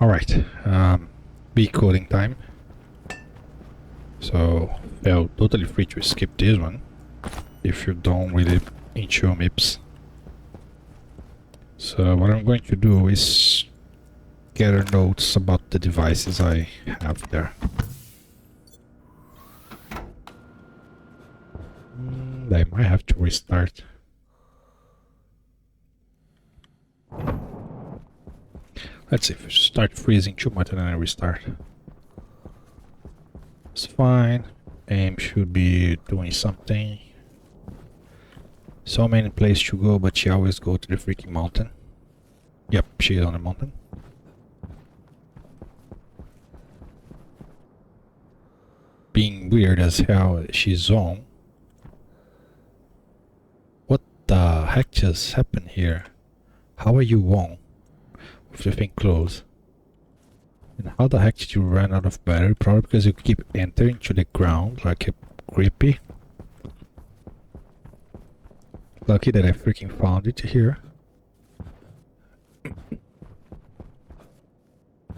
Alright, be coding time. So, feel totally free to skip this one if you don't really into MIPS. So what I'm going to do is gather notes about the devices I have there. I might have to restart. Let's see if I start freezing too much and then I restart. It's fine. Aim should be doing something. So many places to go, but she always go to the freaking mountain. Yep, she's on the mountain. Being weird as hell, she's on. What the heck just happened here? How are you on with the thing closed? And how the heck did you run out of battery? Probably because you keep entering to the ground like a creepy. Lucky that I freaking found it here.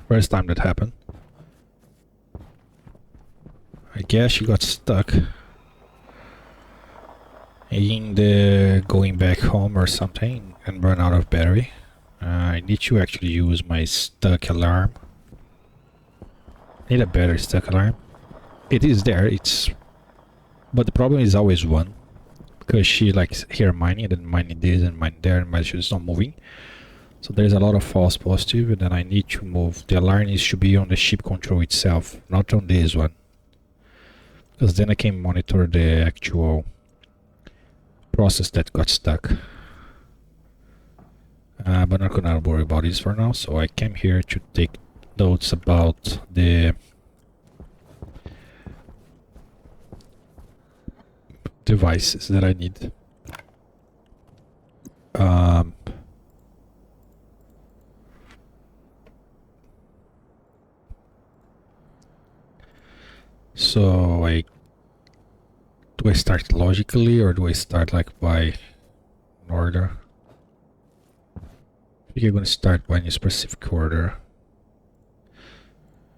First time that happened. I guess she got stuck in the going back home or something and run out of battery. I need to actually use my stuck alarm. Need a better stuck alarm. It is there, but the problem is always one. Because she likes here mining and then mining this and mining there and she's not moving. So there's a lot of false positive and then I need to move. The alarm needs to be on the ship control itself, not on this one. Because then I can monitor the actual process that got stuck. But not gonna worry about this for now. So I came here to take notes about the devices that I need. So do I start logically or do I start like by order? I think I'm gonna start by a specific order.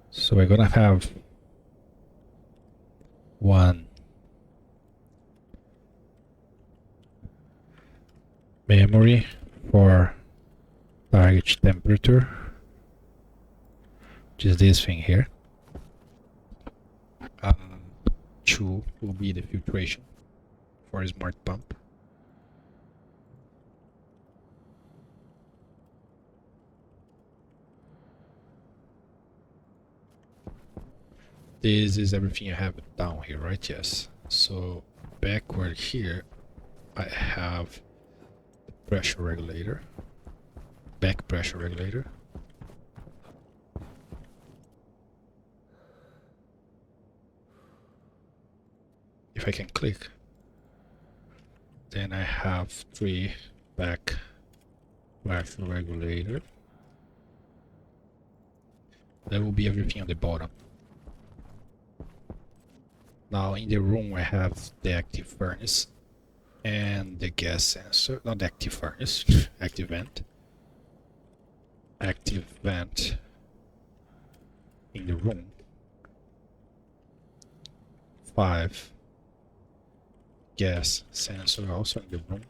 So we're gonna have one memory for target temperature, which is this thing here. 2 will be the filtration for a smart pump. This is everything I have down here, right? Yes. So backward here, I have the pressure regulator, back pressure regulator. If I can click, then I have 3 back pressure regulator. That will be everything on the bottom. Now in the room I have the active furnace and the gas sensor, not the active furnace, active vent. Active vent in the room. 5 gas sensor also in the room.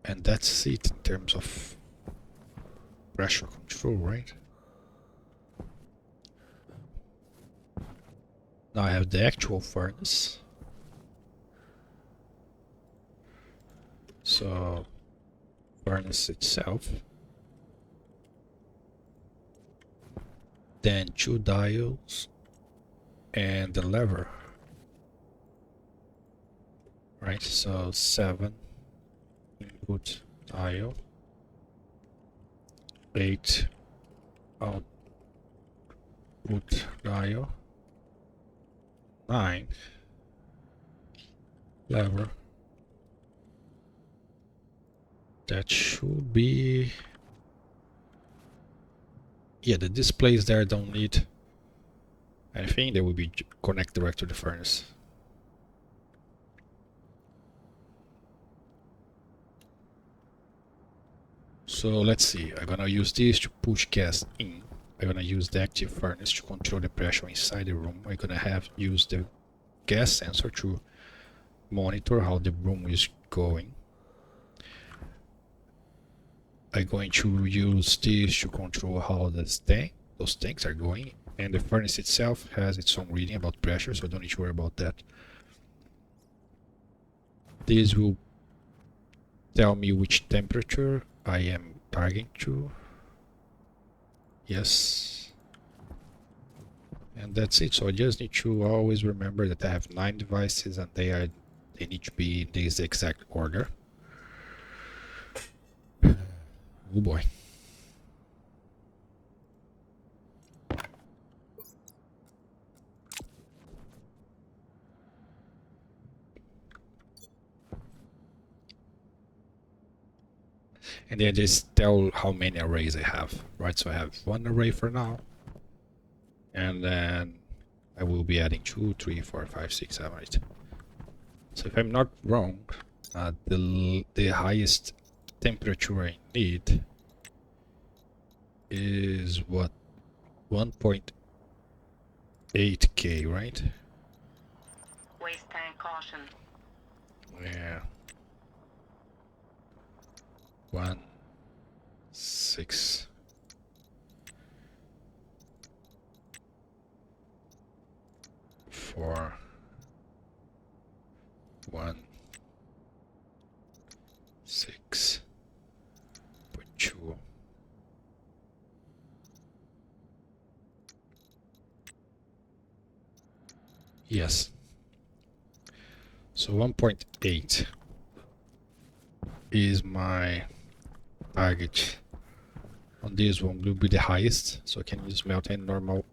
And that's it in terms of pressure control, right? Now I have the actual furnace. So furnace itself. Then 2 dials and the lever. Right, so 7 input dial, 8 output dial, 9 lever. That should be, yeah, the displays there don't need anything. They will be connect direct to the furnace. So let's see, I'm gonna use this to push gas in. I'm gonna use the active furnace to control the pressure inside the room. I'm gonna use the gas sensor to monitor how the room is going. I'm going to use this to control how those tanks are going, and the furnace itself has its own reading about pressure, so I don't need to worry about that. This will tell me which temperature I am targeting to. Yes. And that's it. So I just need to always remember that I have 9 devices and they need to be in this exact order. Oh boy. And then just tell how many arrays I have, right? So I have 1 array for now. And then I will be adding 2, 3, 4, 5, 6, 7, 8. So if I'm not wrong, the highest temperature I need is what? 1.8K, right? Waste tank caution. Yeah. 1, 6. 4, 1, 6.2. Yes. So 1.8 is my target. On this one will be the highest, so I can use melt any normal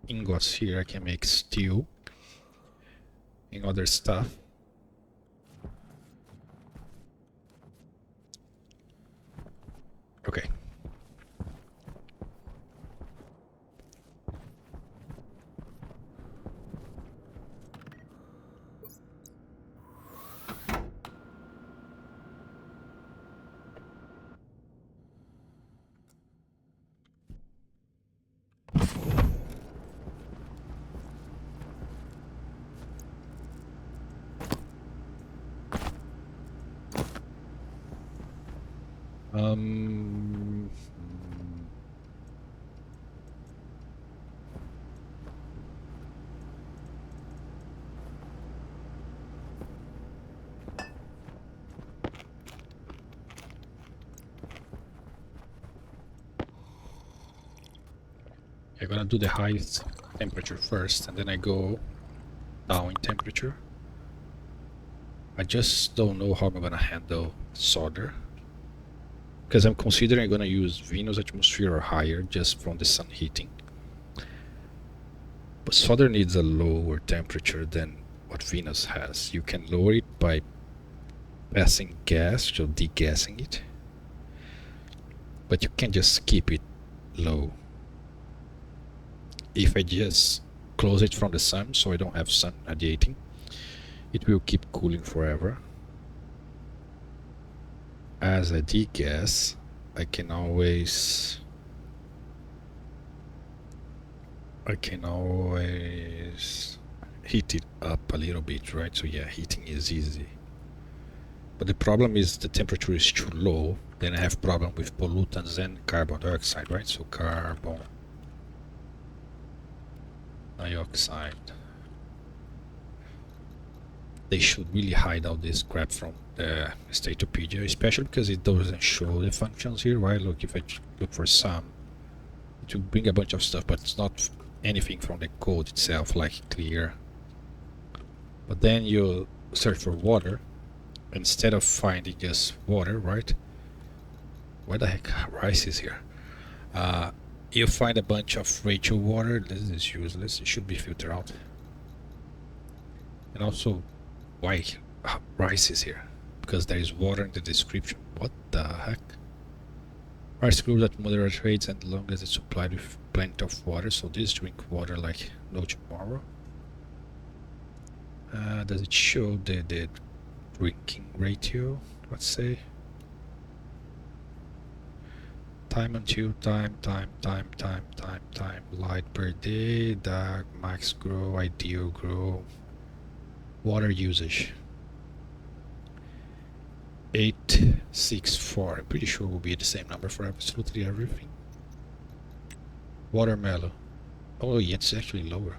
ingots here. I can make steel and other stuff. Okay. Um, I'm gonna do the highest temperature first, and then I go down in temperature. I just don't know how I'm gonna handle solder, because I'm considering I'm gonna use Venus atmosphere or higher just from the sun heating. But solder needs a lower temperature than what Venus has. You can lower it by passing gas, so degassing it, but you can't just keep it low. If I just close it from the sun, so I don't have sun radiating, it will keep cooling forever. As I degas, I can always heat it up a little bit, right? So yeah, heating is easy. But the problem is the temperature is too low. Then I have problem with pollutants and carbon dioxide, right? So carbon dioxide. They should really hide all this crap from the Statopedia, especially because it doesn't show the functions here, right? Look, if I look for some, it will bring a bunch of stuff, but it's not anything from the code itself, like clear. But then you search for water, instead of finding just water, right? Where the heck rice is here? You find a bunch of Rachel water. This is useless. It should be filtered out. And also, why rice is here? Because there is water in the description. What the heck? Rice grows at moderate rates and as long as it's supplied with plenty of water. So this drink water like no tomorrow. Does it show the drinking ratio? Let's say. Time until time, light per day, dark, max grow, ideal grow, water usage. 864. I'm pretty sure will be the same number for absolutely everything. Watermelon. Oh, yeah, it's actually lower.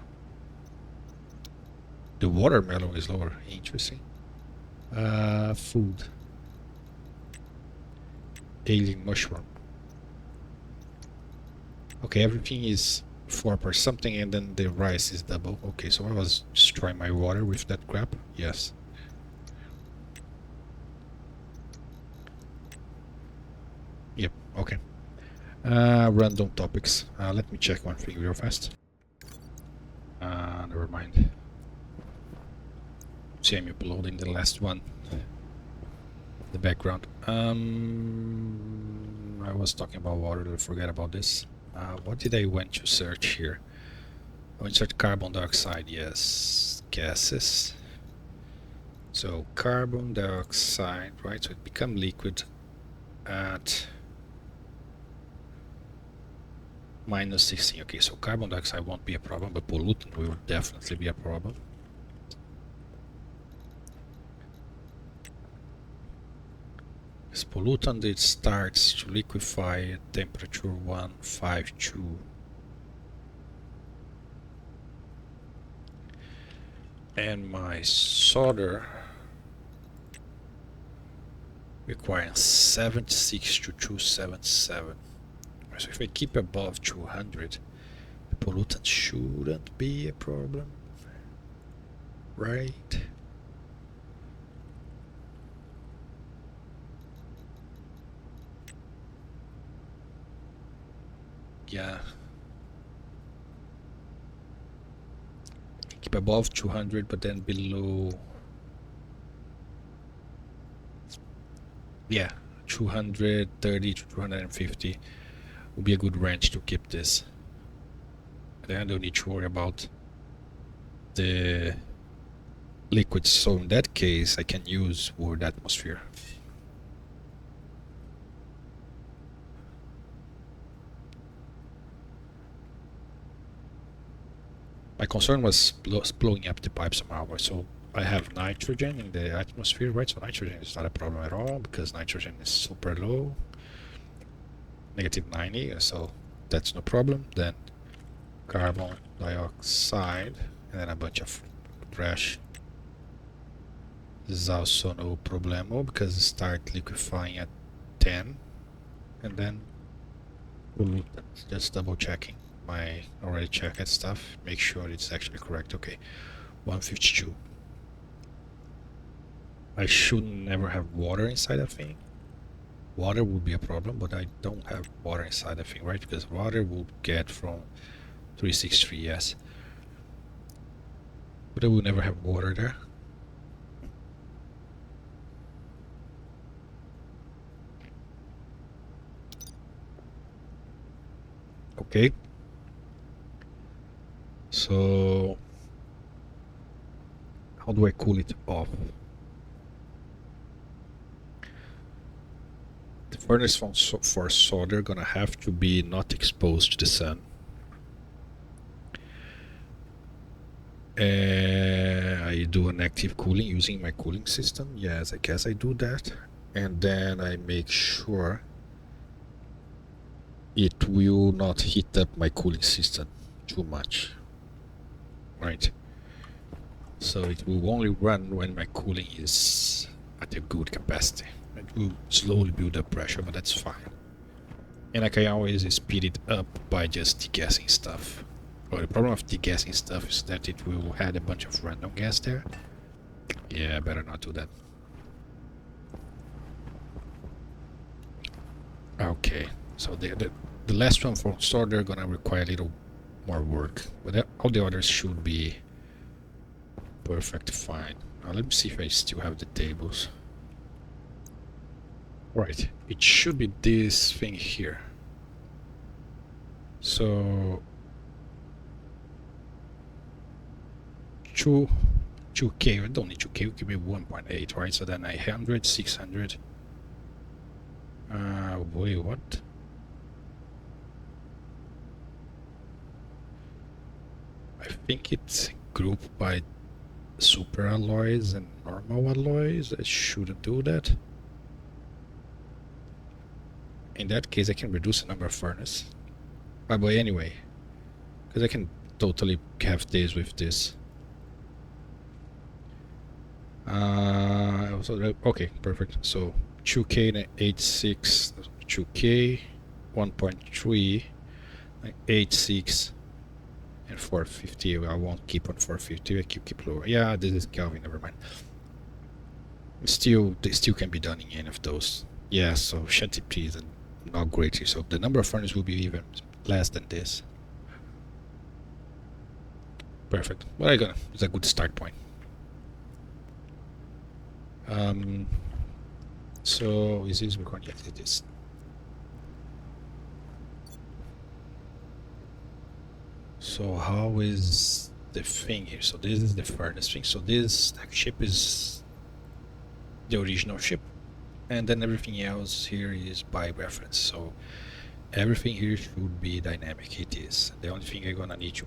The watermelon is lower. Interesting. Food. Alien mushroom. Okay, everything is 4 per something, and then the rice is double. Okay, so I was destroying my water with that crap. Yes. Yep, okay. Random topics. Let me check one thing real fast. Never mind. See, I'm uploading the last one. The background. I was talking about water, I forget about this. What did I want to search here? I want to search carbon dioxide, yes. Gases. So carbon dioxide, right? So it become liquid at -16. Okay, so carbon dioxide won't be a problem, but pollutant will definitely be a problem. This pollutant, it starts to liquefy at temperature 152. And my solder requires 76 to 277. So if I keep above 200, the pollutant shouldn't be a problem, right? Yeah. Keep above 200, but then below, yeah, 230 to 250 will be a good range to keep this. Then I don't need to worry about the liquids. So in that case, I can use wood atmosphere. My concern was blowing up the pipe somehow. So I have nitrogen in the atmosphere, right? So nitrogen is not a problem at all because nitrogen is super low, -90, so that's no problem. Then carbon dioxide and then a bunch of trash. This is also no problemo because it starts liquefying at 10, and then just double checking my already checked stuff, make sure it's actually correct. Okay, 152. I should never have water inside that thing. Water would be a problem, but I don't have water inside the thing, right? Because water will get from 363, yes. But I will never have water there. Okay. So how do I cool it off? The furnace for solder gonna have to be not exposed to the sun. I do an active cooling using my cooling system. Yes, I guess I do that. And then I make sure it will not heat up my cooling system too much. Right. So it will only run when my cooling is at a good capacity. It will slowly build up pressure, but that's fine. And I can always speed it up by just degassing stuff. Well, the problem of degassing stuff is that it will add a bunch of random gas there. Yeah, better not do that. Okay, so the last one for solder gonna require a little more work, but all the others should be perfect fine. Now let me see if I still have the tables. Right, it should be this thing here. So 2K, I don't need 2K, give me 1.8, right? So then 100, 600. Boy, what? think it's grouped by super alloys and normal alloys. I shouldn't do that. In that case, I can reduce the number of furnace. But anyway, because I can totally have this with this. Okay, perfect. So 2K and 86, 2K, 1.3, 86, and 450. I won't keep on 450. I keep lower. Yeah, this is Kelvin. Never mind. They still can be done in any of those. Yeah, so shanty P is not great. So the number of furnaces will be even less than this. Perfect. Well, it's a good start point. So is this recording? Yes, it is. So how is the thing here? So this is the furnace thing. So this ship is the original ship, and then everything else here is by reference. So everything here should be dynamic. It is. The only thing I'm gonna need to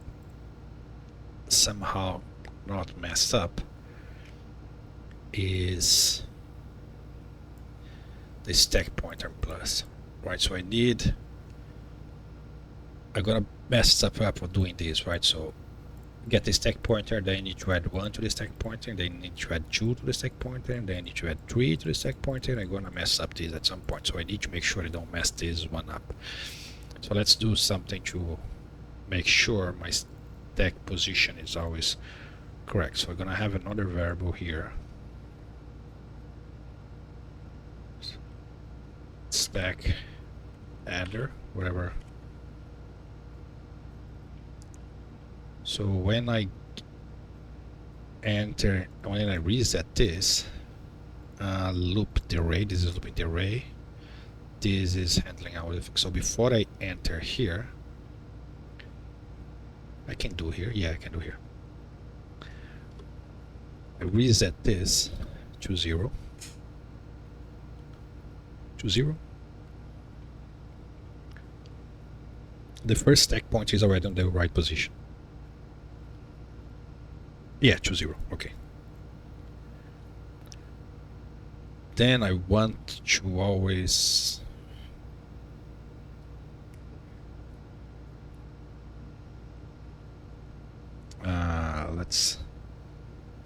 somehow not mess up is the stack pointer plus, right? So I'm gonna mess up for doing this, right? So get the stack pointer, then I need to add 1 to the stack pointer, then I need to add 2 to the stack pointer, and then I need to add 3 to the stack pointer, and I'm gonna mess up this at some point. So I need to make sure I don't mess this one up. So let's do something to make sure my stack position is always correct. So I'm gonna have another variable here, stack adder, whatever. So when I reset this, loop the array, this is looping the array, this is handling our. So before I enter here, I can do here, yeah, I can do here. I reset this to 0. To 0. The first stack pointer is already on the right position. Yeah, to 0. Okay. Then I want to always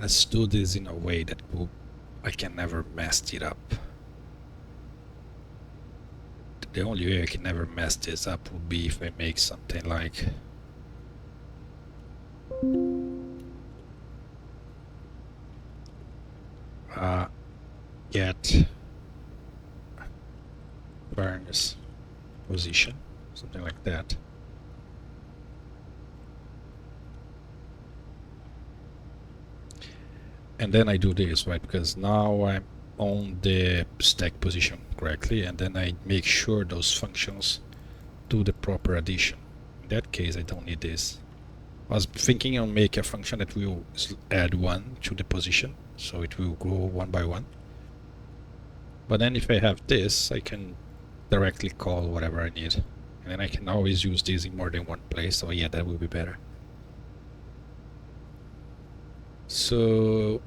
let's do this in a way that I can never mess it up. The only way I can never mess this up would be if I make something like get furnace position, something like that. And then I do this, right? Because now I'm on the stack position correctly, and then I make sure those functions do the proper addition. In that case, I don't need this. I was thinking on make a function that will add 1 to the position, so it will go 1 by 1. But then if I have this, I can directly call whatever I need. And then I can always use this in more than one place, so yeah, that will be better. So,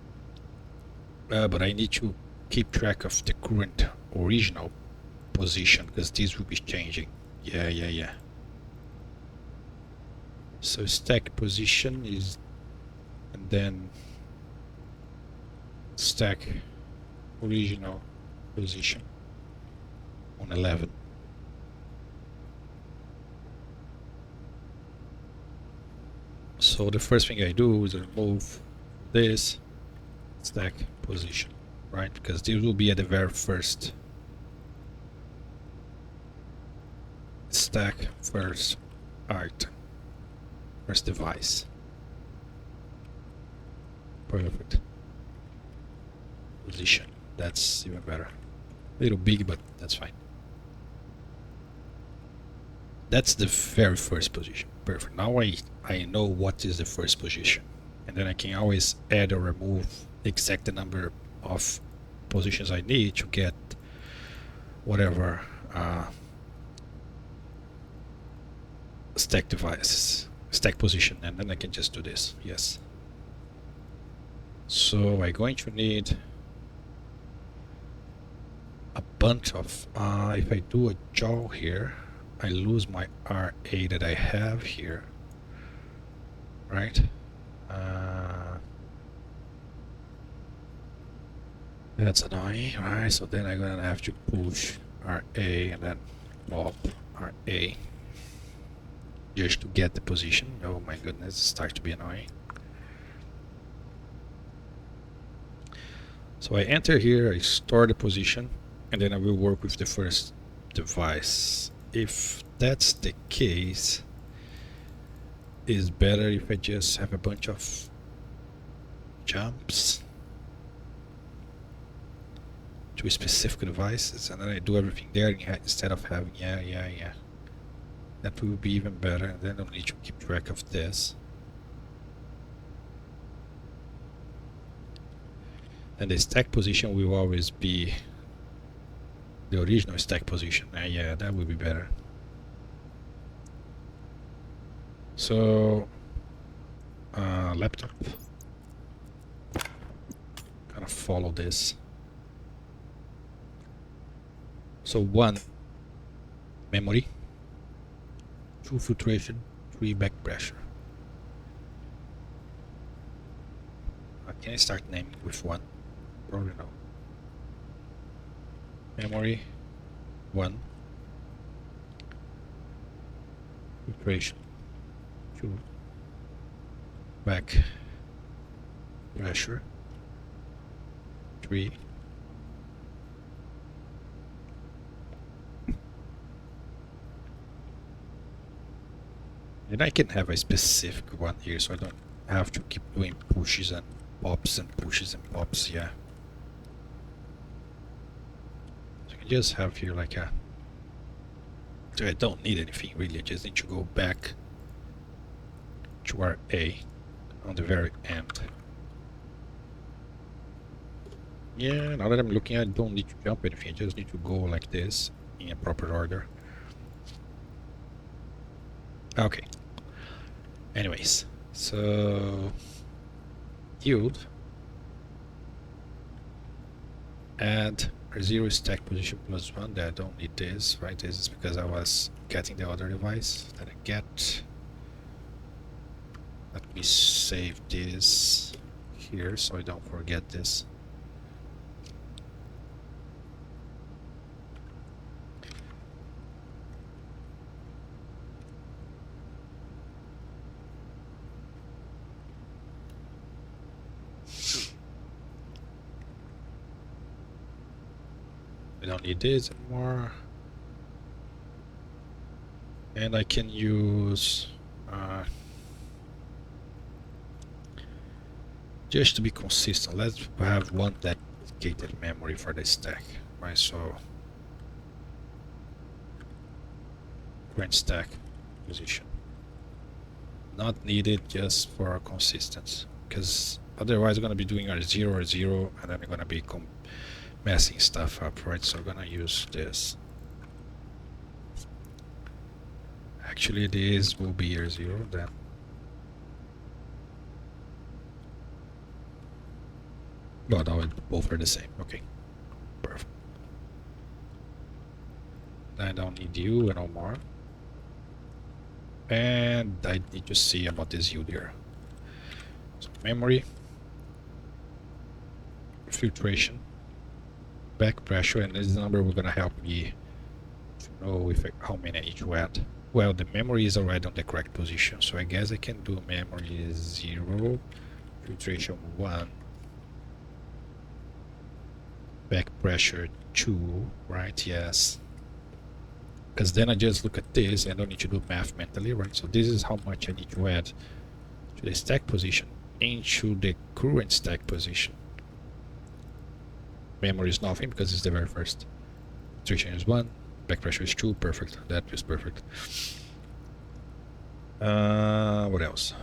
but I need to keep track of the current original position, because this will be changing. Yeah. So stack position is, and then stack original position on 11. So the first thing I do is remove this stack position, right? Because this will be at the very first stack, first item, first device. Perfect. Position. That's even better. A little big, but that's fine. That's the very first position. Perfect. Now I know what is the first position. And then I can always add or remove the exact number of positions I need to get whatever stack devices. stack position, and then I can just do this. Yes. So I'm going to need a bunch of, if I do a jaw here, I lose my RA that I have here, right? That's annoying, right? So then I'm gonna have to push RA and then pop RA just to get the position. Oh my goodness, it starts to be annoying. So I enter here, I store the position, and then I will work with the first device. If that's the case, it's better if I just have a bunch of jumps to specific devices, and then I do everything there instead of having, yeah. That will be even better, and then I don't need to keep track of this. And the stack position will always be the original stack position. Yeah, that would be better. So, laptop. Kind of follow this. So 1 memory, 2 filtration, 3 back pressure. Can I start naming with 1? Probably no. Memory 1, filtration 2, back pressure 3, and I can have a specific one here, so I don't have to keep doing pushes and pops and pushes and pops. Yeah. So I can just have here like a. So I don't need anything really. I just need to go back to our A on the very end. Yeah. Now that I'm looking, I don't need to jump anything. I just need to go like this in a proper order. Okay. Anyways, so yield add R0 stack position plus 1. That I don't need this, right? This is because I was getting the other device that I get. Let me save this here so I don't forget this. I don't need this anymore. And I can use just to be consistent, let's have one dedicated memory for the stack, right? So current stack position, not needed, just for consistency, because otherwise I'm gonna be doing R0, and then I'm gonna be messing stuff up, right? So I'm gonna use this. Actually, this will be R0 then. Well, now both are the same. Okay, perfect. I don't need you no more. And I need to see about this yield here. So memory, filtration, back pressure, and this number we're gonna help me to know if how many I need to add. Well, the memory is already on the correct position, so I guess I can do memory 0, filtration 1, back pressure 2, right? Yes. Because then I just look at this and I don't need to do math mentally, right? So this is how much I need to add to the stack position into the current stack position. Memory is nothing because it's the very first. Filtration is 1, back pressure is 2, perfect. That is perfect. What else?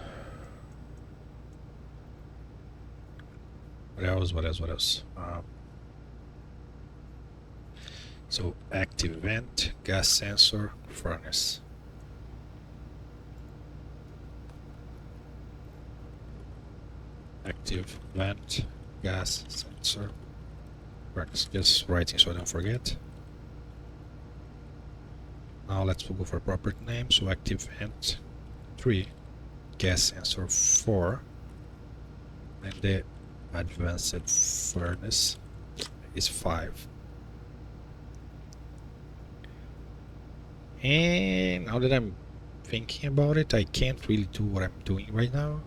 What else? So active vent, gas sensor, furnace. active vent, gas sensor. Works. Just writing so I don't forget. Now let's go for property name. So active vent 3, gas sensor 4, and the advanced furnace is 5. And now that I'm thinking about it, I can't really do what I'm doing right now.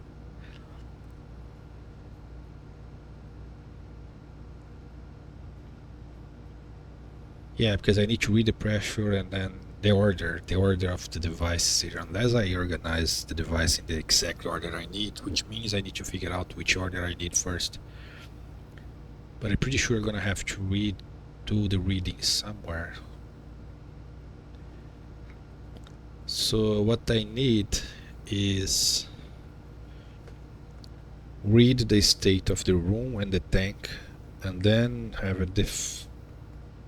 Yeah, because I need to read the pressure and then the order of the devices here. Unless I organize the device in the exact order I need, which means I need to figure out which order I need first. But I'm pretty sure I'm gonna have to do the reading somewhere. So what I need is read the state of the room and the tank, and then have a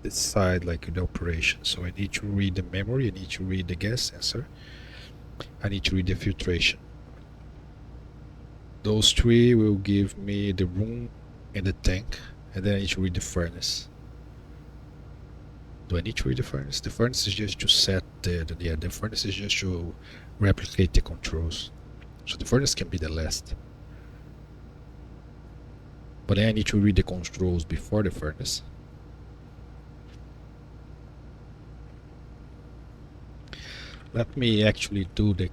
decide like the operation. So I need to read the memory, I need to read the gas sensor, I need to read the filtration. Those 3 will give me the room and the tank, and then I need to read the furnace. Do I need to read the furnace? The furnace is just to set the furnace is just to replicate the controls. So the furnace can be the last. But then I need to read the controls before the furnace. Let me actually do the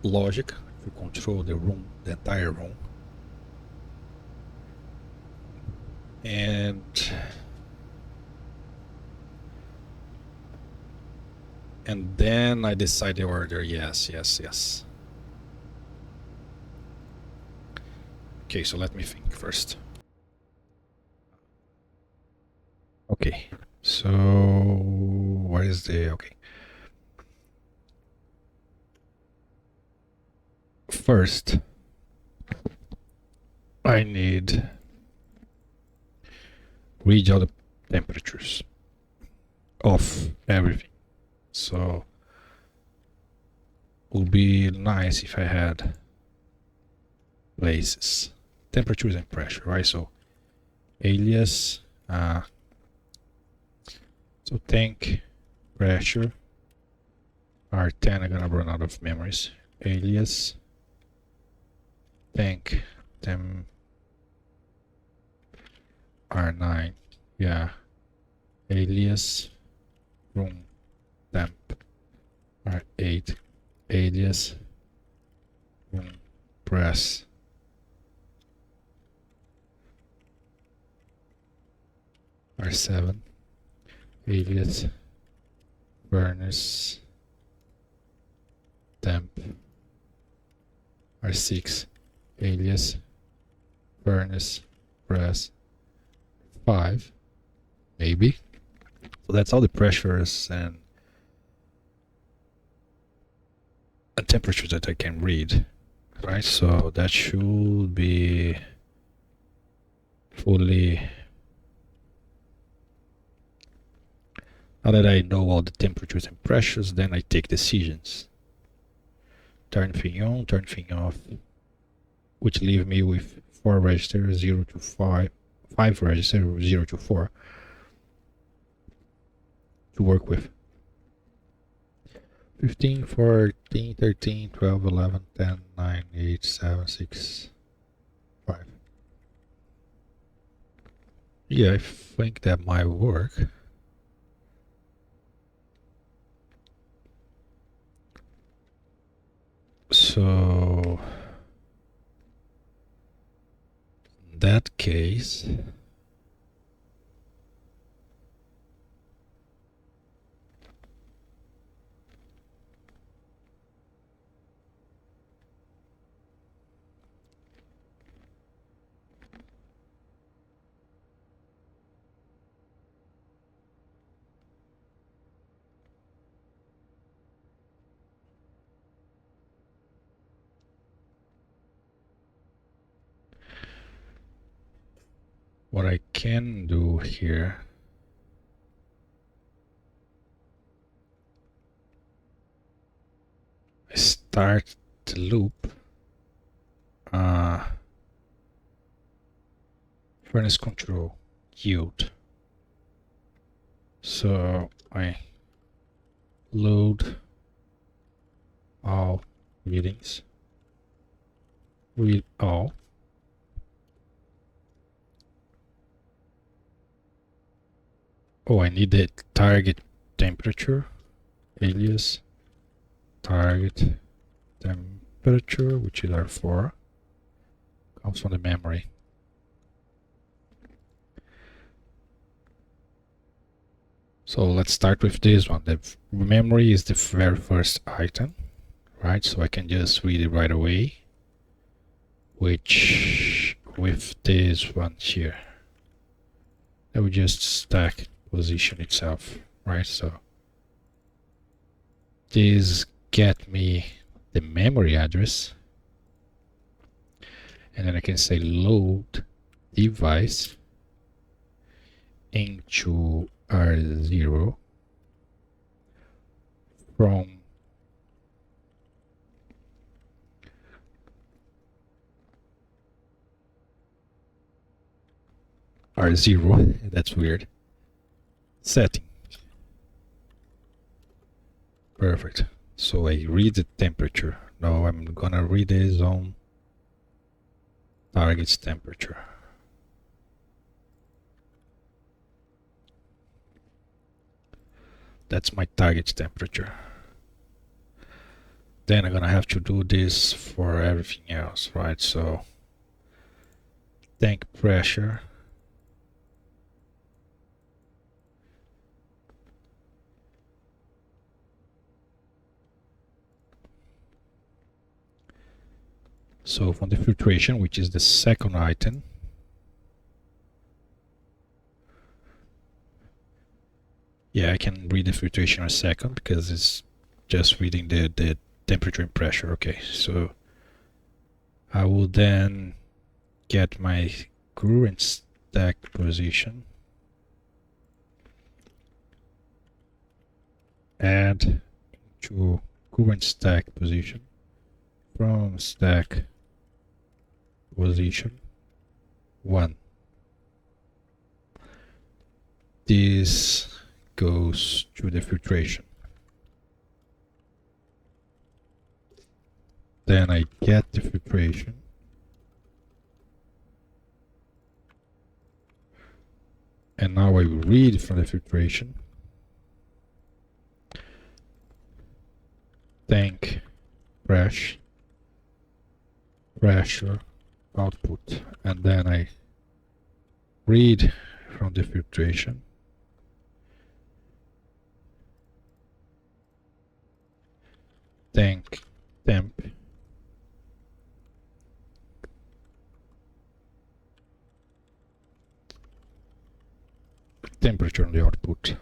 logic to control the room, the entire room. And then I decide the order. Yes. Okay, so let me think first. Okay, so where is the... okay. First, I need read all the temperatures of everything. So it would be nice if I had places, temperatures and pressure, right? So alias, so tank pressure R10. I'm gonna run out of memories. Alias tank temp R9, yeah. Alias room temp R8, alias room press R7, alias furnace temp R6, alias furnace press 5, maybe. So that's all the pressures and temperatures that I can read, right? So that should be fully... now that I know all the temperatures and pressures, then I take decisions. Turn thing on, turn thing off, which leave me with 4 registers, 0 to 5, 5 registers, 0 to 4 to work with. 15, 14, 13, 12, 11, 10, 9, 8, 7, 6, 5. Yeah, I think that might work. So in that case, what I can do here is start the loop. furnace control, yield. So I load all readings, read all. Oh, I need the target temperature, alias target temperature, which is R4, comes from the memory. So let's start with this one. The memory is the very first item, right? So I can just read it right away, which with this one here, that would just stack position itself, right? So this get me the memory address, and then I can say load device into R0 from R0. That's weird. Setting. Perfect. So I read the temperature. Now I'm gonna read this on target's temperature. That's my target temperature. Then I'm gonna have to do this for everything else, right? So tank pressure, so from the filtration, which is the second item, yeah, I can read the filtration in a second because it's just reading the temperature and pressure. Okay, so I will then get my current stack position, add to current stack position from stack position 1. This goes to the filtration. Then I get the filtration, and now I read from the filtration tank pressure output, and then I read from the filtration tank temp temperature on the output.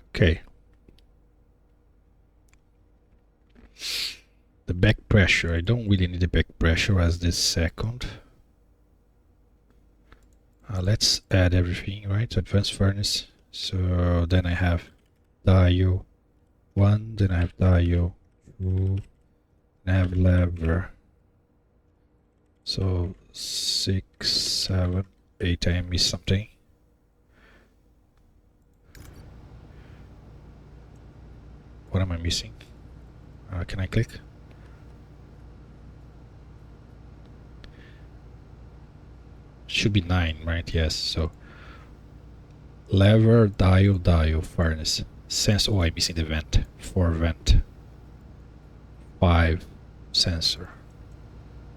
Okay. The back pressure, I don't really need the back pressure as this second. Let's add everything, right? Advanced furnace. So then I have dial 1, then I have dial 2, I have lever. So 6, 7, 8, I missed something. What am I missing? Can I click? Should be 9, right? Yes. So lever, dial, furnace, sense. Oh, I'm missing the vent. 4 vent, 5 sensor.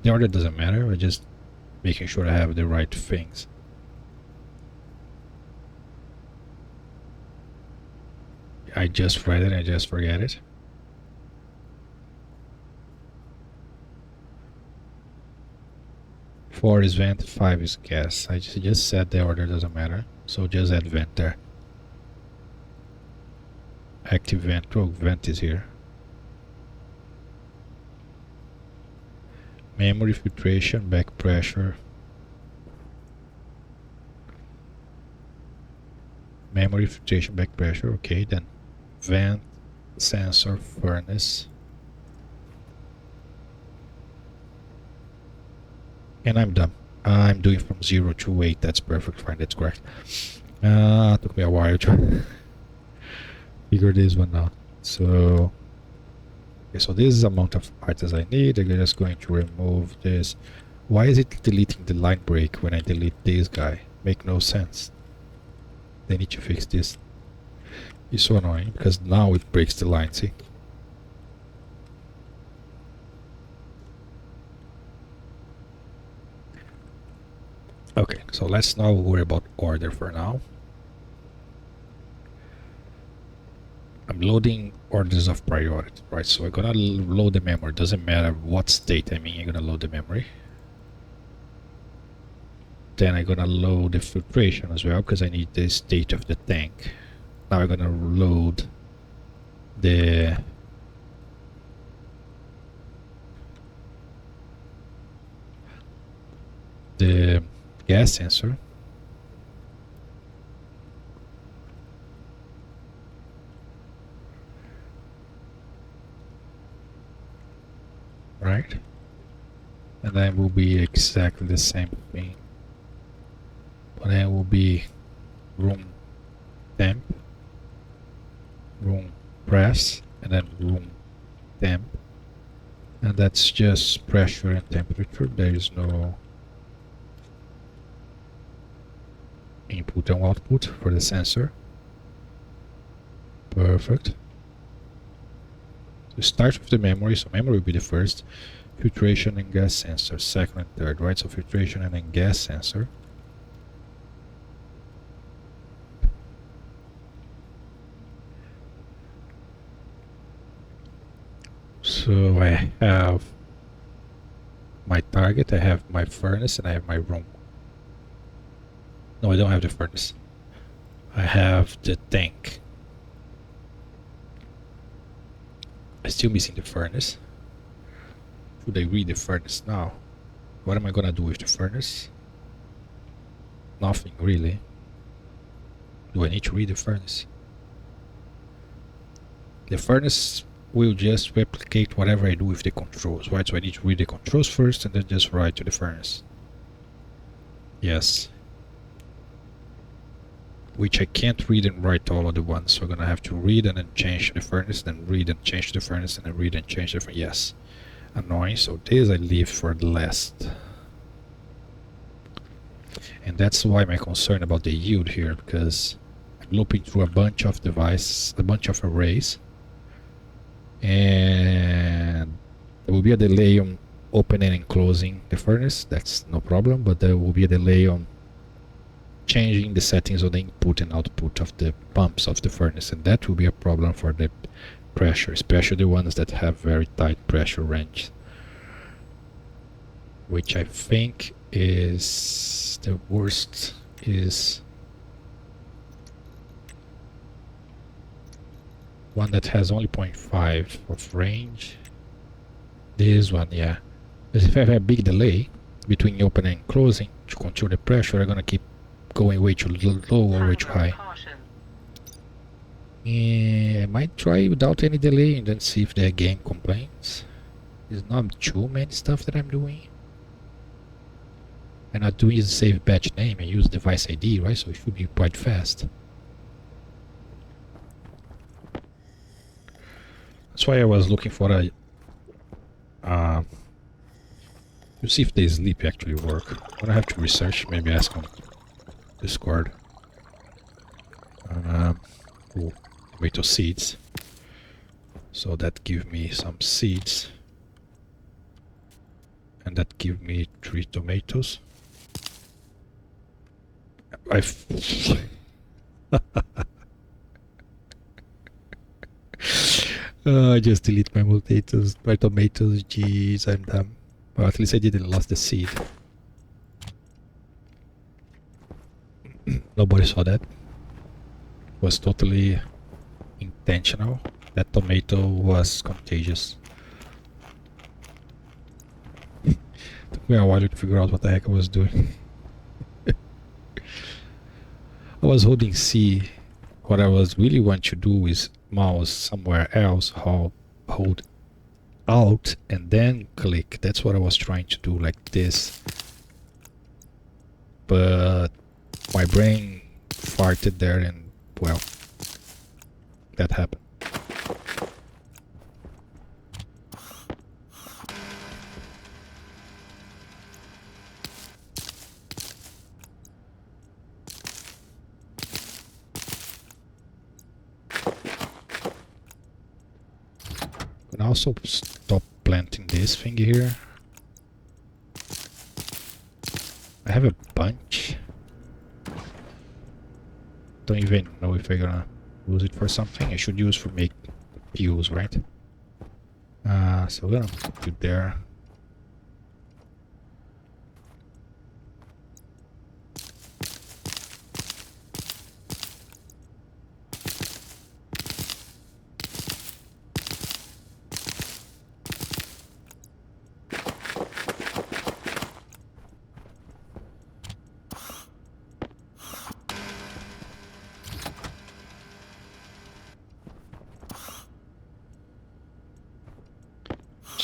The order doesn't matter. I'm just making sure I have the right things. I just read it. I just forget it. Four is vent, 5 is gas. I just said the order doesn't matter, so just add vent there. Active vent. Oh, vent is here. Memory filtration, back pressure. Memory filtration, back pressure. Okay, then vent, sensor, furnace. And I'm done. I'm doing from 0 to 8. That's perfect. Fine, that's correct. Took me a while to figure this one out. So, okay, so this is the amount of items I need. I'm just going to remove this. Why is it deleting the line break when I delete this guy? Make no sense. They need to fix this. It's so annoying because now it breaks the line, see? Okay, so let's not worry about order for now. I'm loading orders of priority, right? So I'm gonna load the memory. Doesn't matter what state I'm in, I'm gonna load the memory. Then I'm gonna load the filtration as well because I need the state of the tank. Now I'm gonna load the gas sensor. Right? And then will be exactly the same thing. But then will be room temp, room press, and then room temp. And that's just pressure and temperature. There is no input and output for the sensor. Perfect. So start with the memory. So memory will be the first. Filtration and gas sensor, second and third, right? So filtration and then gas sensor. So I have my target, I have my furnace, and I have my room. No, I don't have the furnace. I have the tank. I'm still missing the furnace. Should I read the furnace now? What am I gonna do with the furnace? Nothing really. Do I need to read the furnace? The furnace will just replicate whatever I do with the controls, right? So I need to read the controls first and then just write to the furnace. Yes. Which I can't read and write all of the ones, so I'm gonna have to read and then change to the furnace, then read and change to the furnace, and then read and change the furnace. Yes. Annoying, so this I leave for the last. And that's why my concern about the yield here, because I'm looping through a bunch of devices, a bunch of arrays, and there will be a delay on opening and closing the furnace. That's no problem, but there will be a delay on changing the settings of the input and output of the pumps of the furnace, and that will be a problem for the pressure, especially the ones that have very tight pressure range, which I think is the worst. Is one that has only 0.5 of range. This one, yeah. Because if I have a big delay between opening and closing to control the pressure, I'm gonna keep going way too low or way too high. I might try without any delay and then see if the game complains. There's not too many stuff that I'm doing. I'm not doing the save batch name, I use device ID, right? So it should be quite fast. That's why I was looking for a to see if the sleep actually work. I'm gonna have to research, maybe ask on Discord. Tomato seeds. So that give me some seeds. And that give me 3 tomatoes. I just delete my tomatoes. Jeez, I'm dumb. Well, at least I didn't lose the seed. Nobody saw that. It was totally intentional. That tomato was contagious. Took me a while to figure out what the heck I was doing. I was holding C. What I was really want to do is mouse somewhere else, hold Alt and then click. That's what I was trying to do, like this. but my brain farted there, and well, that happened. And also stop planting this thing here. I have a bunch. Don't even know if I'm gonna use it for something. I should use for make fuels, right? So we're gonna put it there.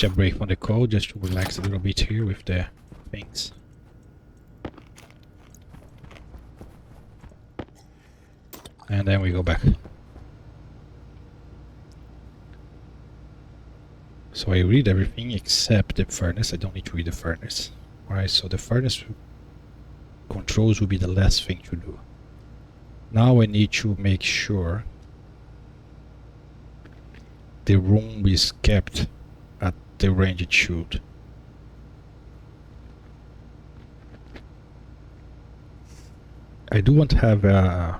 A break from the code just to relax a little bit here with the things. And then we go back. So I read everything except the furnace. I don't need to read the furnace. Alright, so the furnace controls will be the last thing to do. Now I need to make sure the room is kept at the range it should. I do want to have a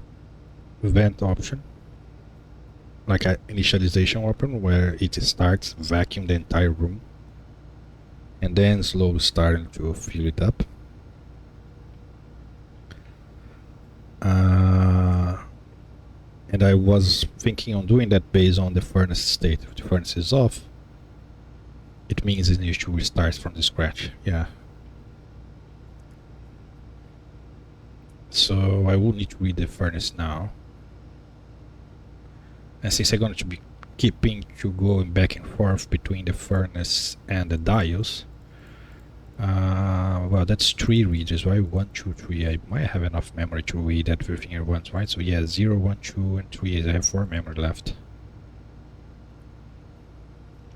vent option, like an initialization option where it starts vacuum the entire room and then slowly starting to fill it up. And I was thinking on doing that based on the furnace state. If the furnace is off, it means it needs to restart from the scratch. Yeah. So I will need to read the furnace now. And since I'm going to be keeping to going back and forth between the furnace and the dials, well, that's 3 readers, right? 1, 2, 3. I might have enough memory to read everything at once, right? So yeah, 0, 1, 2, and 3. I have 4 memory left.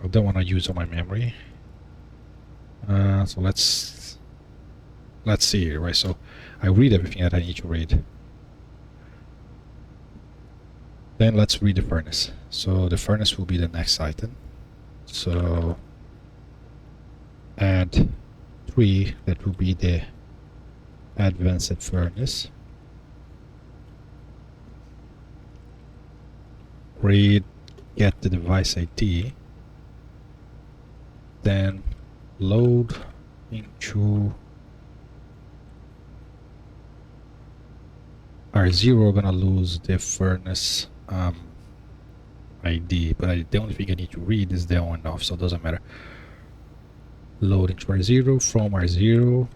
I don't want to use all my memory. So let's see here, right? So I read everything that I need to read. Then let's read the furnace. So the furnace will be the next item. So add 3, that will be the advanced furnace. Read, get the device ID, then load into R0. We're gonna lose the furnace ID, but the only thing I need to read is the on and off, so it doesn't matter. Load into R0, from R0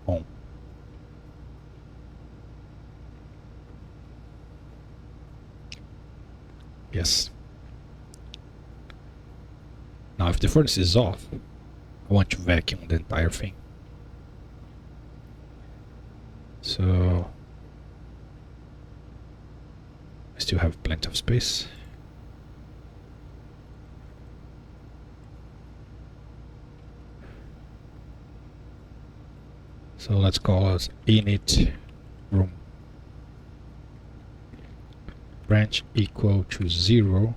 on. Yes. Now if the furnace is off, I want to vacuum the entire thing. So I still have plenty of space. So let's call us init room branch equal to 0.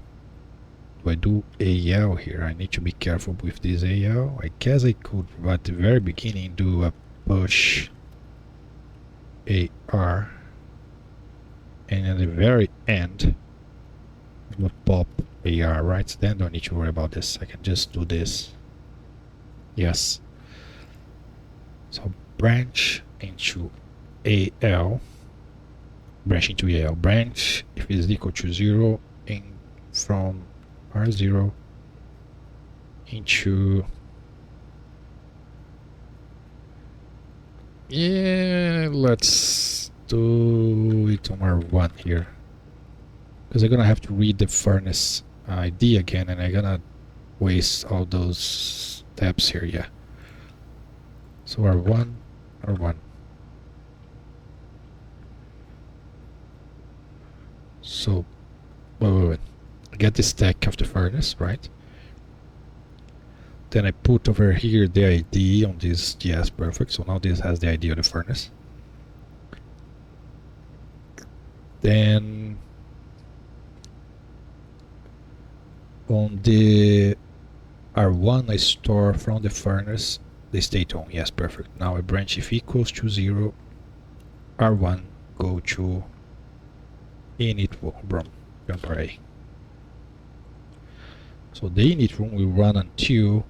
Do I do AL here? I need to be careful with this AL. I guess I could at the very beginning do a push AR, and at the very end we'll pop AR, right? So then don't need to worry about this. I can just do this. Yes. So branch into AL, branch into AL, branch if it is equal to 0 in from R0 into, yeah, let's do it on R1 here, because I'm gonna have to read the furnace ID again, and I'm gonna waste all those steps here. Yeah. So R1, R1. So, wait. I get the stack of the furnace, right? Then I put over here the ID on this. Yes, perfect. So now this has the ID of the furnace. Then on the R1 I store from the furnace the state on. Yes, perfect. Now I branch if equals to 0, R1 go to init room, jump array. So the init room will run until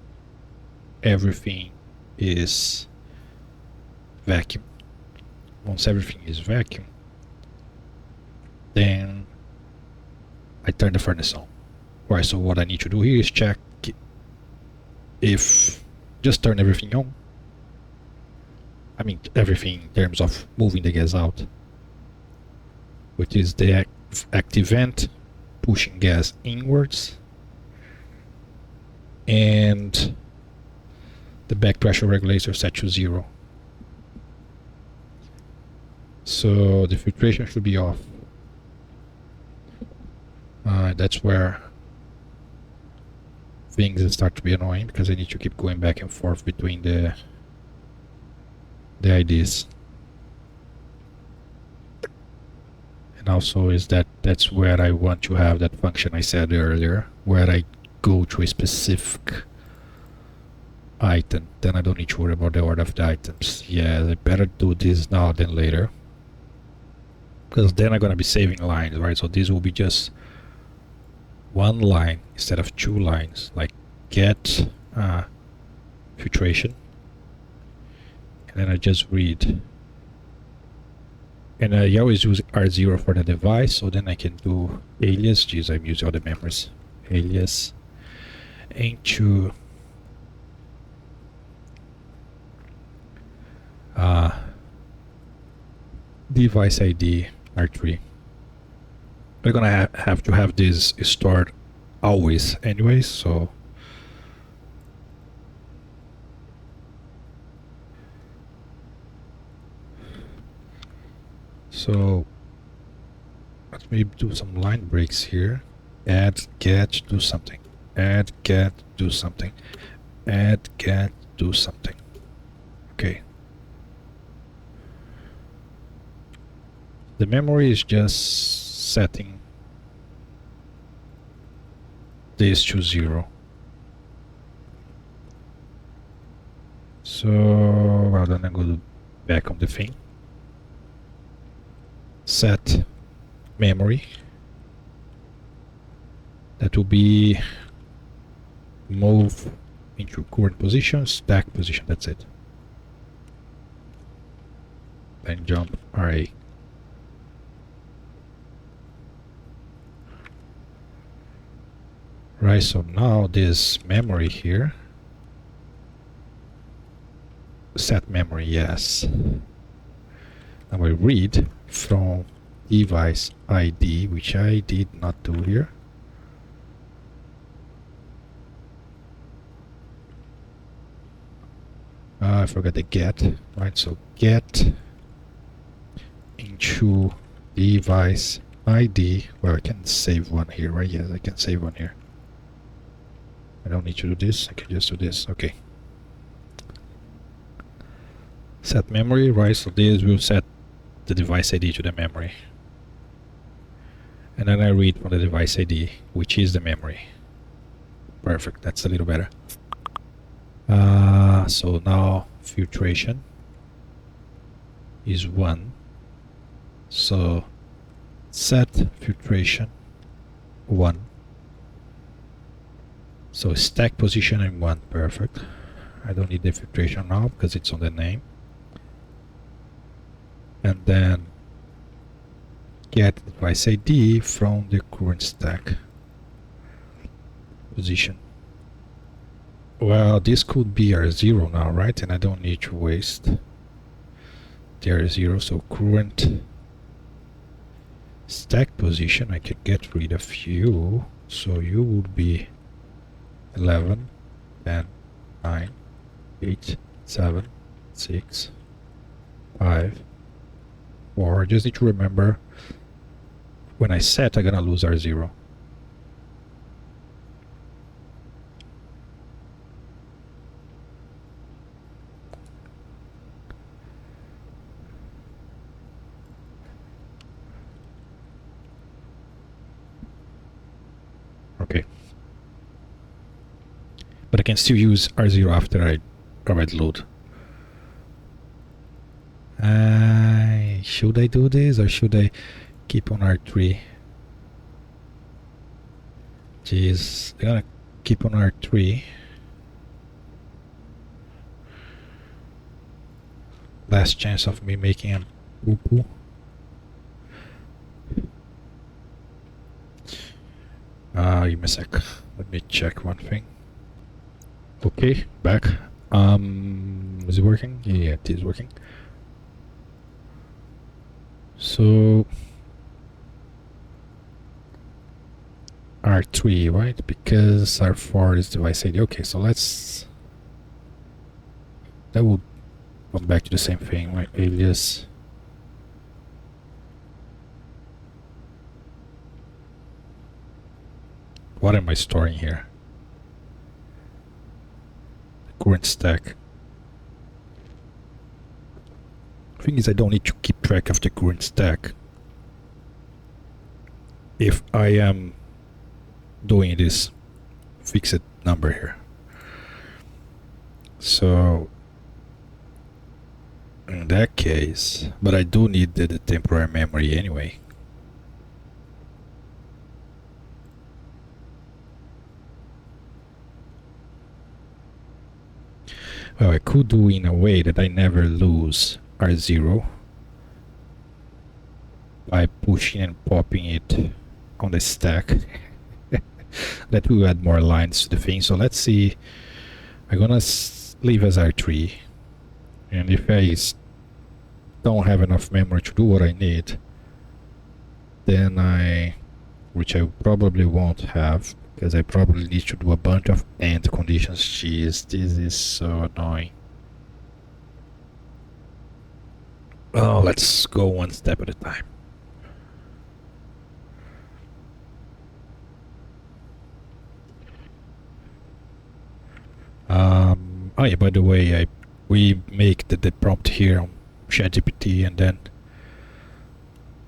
everything is vacuum. Once everything is vacuum, then I turn the furnace on. Right, so what I need to do here is check if just turn everything on. I mean everything in terms of moving the gas out, which is the active vent pushing gas inwards, and the back pressure regulator set to 0. So the filtration should be off. That's where things start to be annoying, because I need to keep going back and forth between the IDs. And also is that's where I want to have that function I said earlier, where I go to a specific item, then I don't need to worry about the order of the items. Yeah, I better do this now than later, because then I'm gonna be saving lines, right? So this will be just one line instead of 2 lines, like get filtration, and then I just read, and I always use R0 for the device, so then I can do alias. Geez, I'm using all the memories. Alias into device ID R3. We're gonna have to have this stored always anyways, so let me do some line breaks here. Add get do something, add get do something, add get do something. Okay, the memory is just setting this to 0. So well, then I go back on the thing, set memory, that will be move into current position, stack position, that's it. Then jump array. Right, so now this memory here, set memory, yes. Now I read from device ID, which I did not do here. I forgot the get, right? So get into device ID. Well, I can save one here, right? Yes, I can save one here. I don't need to do this, I can just do this. Okay. Set memory, right? So this will set the device ID to the memory. And then I read from the device ID, which is the memory. Perfect, that's a little better. So now filtration is 1. So set filtration 1. So stack position in 1, perfect. I don't need the filtration now because it's on the name. And then get device ID from the current stack position. Well, this could be R0 now, right? And I don't need to waste the R0, so current stack position, I can get rid of you, so you would be 11, 10, 9, 8, 7, 6, 5, 4. I just need to remember when I set, I'm gonna lose R0. Okay. But I can still use R0 after I already load. Should I do this or should I keep on R3? Jeez, I'm gonna keep on R3. Last chance of me making a poo-poo. Give me a sec. Let me check one thing. Okay, back. Is it working? Yeah, it is working. So R3, right? Because R4 is device ID. Okay, so let's. That will come back to the same thing, right? Alias. What am I storing here? The current stack. The thing is, I don't need to keep track of the current stack if I am doing this fixed number here. So in that case, but I do need the temporary memory anyway. Well, I could do in a way that I never lose R0 by pushing and popping it on the stack. That will add more lines to the thing. So let's see. I'm gonna leave as R3, and if I don't have enough memory to do what I need, then which I probably won't have, because I probably need to do a bunch of AND conditions. Jeez, this is so annoying. Oh, let's go one step at a time. Oh yeah, by the way, we make the prompt here on ChatGPT, and then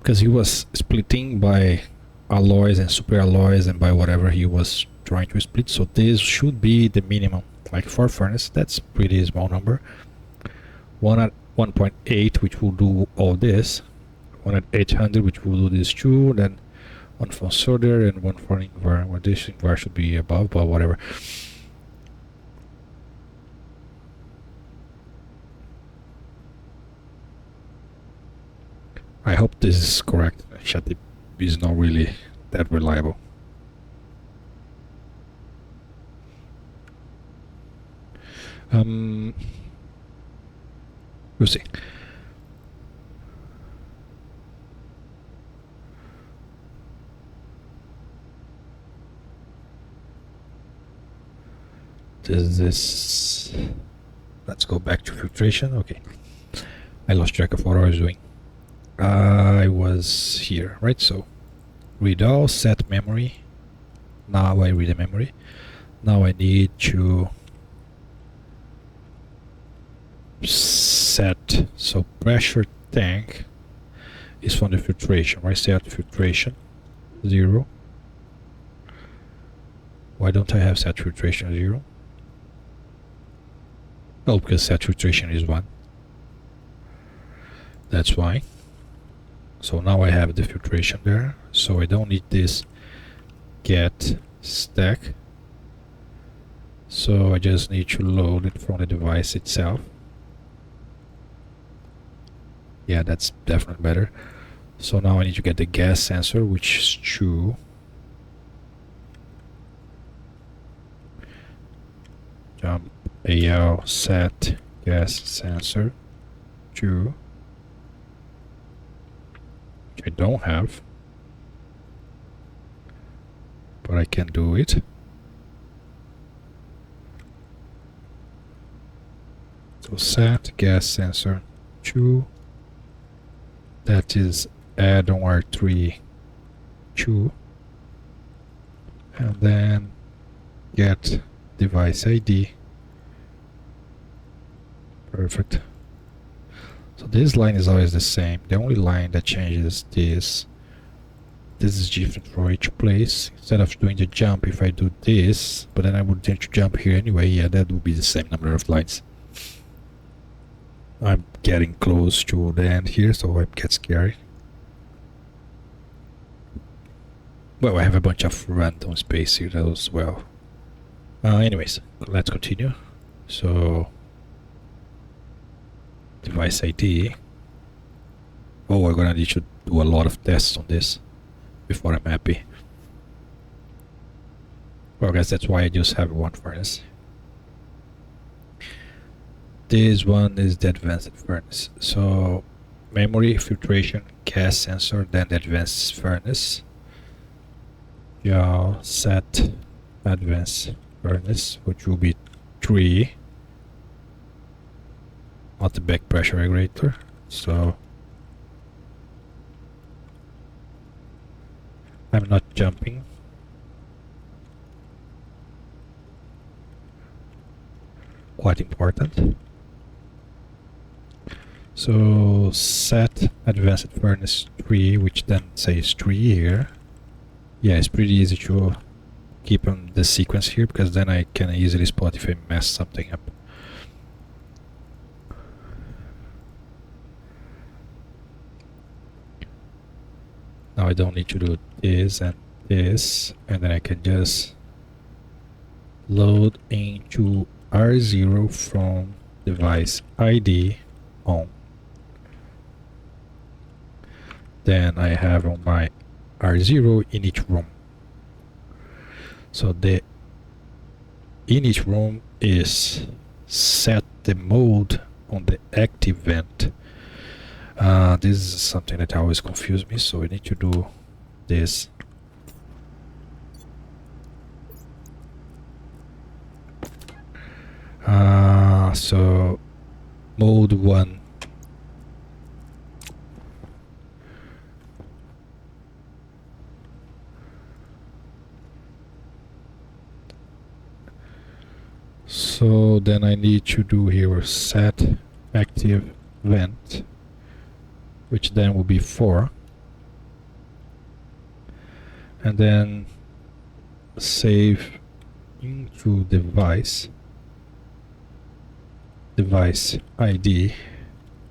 because he was splitting by alloys and super alloys and by whatever he was trying to split, so this should be the minimum. Like for furnace, that's pretty small number. One at 1.8, which will do all this. One at 800, which will do this too. Then one for solder and one for invar. Well, this invar should be above, but whatever. I hope this is correct. ChatGPT is not really that reliable. We'll see. Does this... Let's go back to filtration. Okay. I lost track of what I was doing. I was here, right? So read all, set memory. Now I read the memory. Now I need to set, so pressure tank is from the filtration, right? Set filtration 0. Why don't I have set filtration 0? Oh, because set filtration is 1. That's why. So now I have the filtration there, so I don't need this get stack. So I just need to load it from the device itself. Yeah, that's definitely better. So now I need to get the gas sensor, which is 2. Jump AL set gas sensor 2. Which I don't have, but I can do it. So set gas sensor 2. That is add on R3 2, and then get device ID. Perfect. So this line is always the same. The only line that changes this is different for each place. Instead of doing the jump, if I do this, but then I would tend to jump here anyway, yeah, that would be the same number of lines. I'm getting close to the end here, so I get scary. Well, I have a bunch of random space here as well. Anyways, let's continue. So, device ID. Oh, we're gonna need to do a lot of tests on this before I'm happy. Well, I guess that's why I just have one furnace. This one is the advanced furnace. So, memory, filtration, gas sensor, then the advanced furnace. Yeah, set advanced furnace, which will be 3. Not the back pressure regulator. So I'm not jumping. Quite important. So set advanced furnace 3, which then says 3 here. Yeah, it's pretty easy to keep on the sequence here, because then I can easily spot if I mess something up. Now I don't need to do this, and then I can just load into R0 from device ID on. Then I have on my R0 in each room. So the in each room is set the mode on the active vent. This is something that always confuses me, so I need to do this. So mode 1. So then I need to do here set active vent, which then will be 4, and then save into device ID.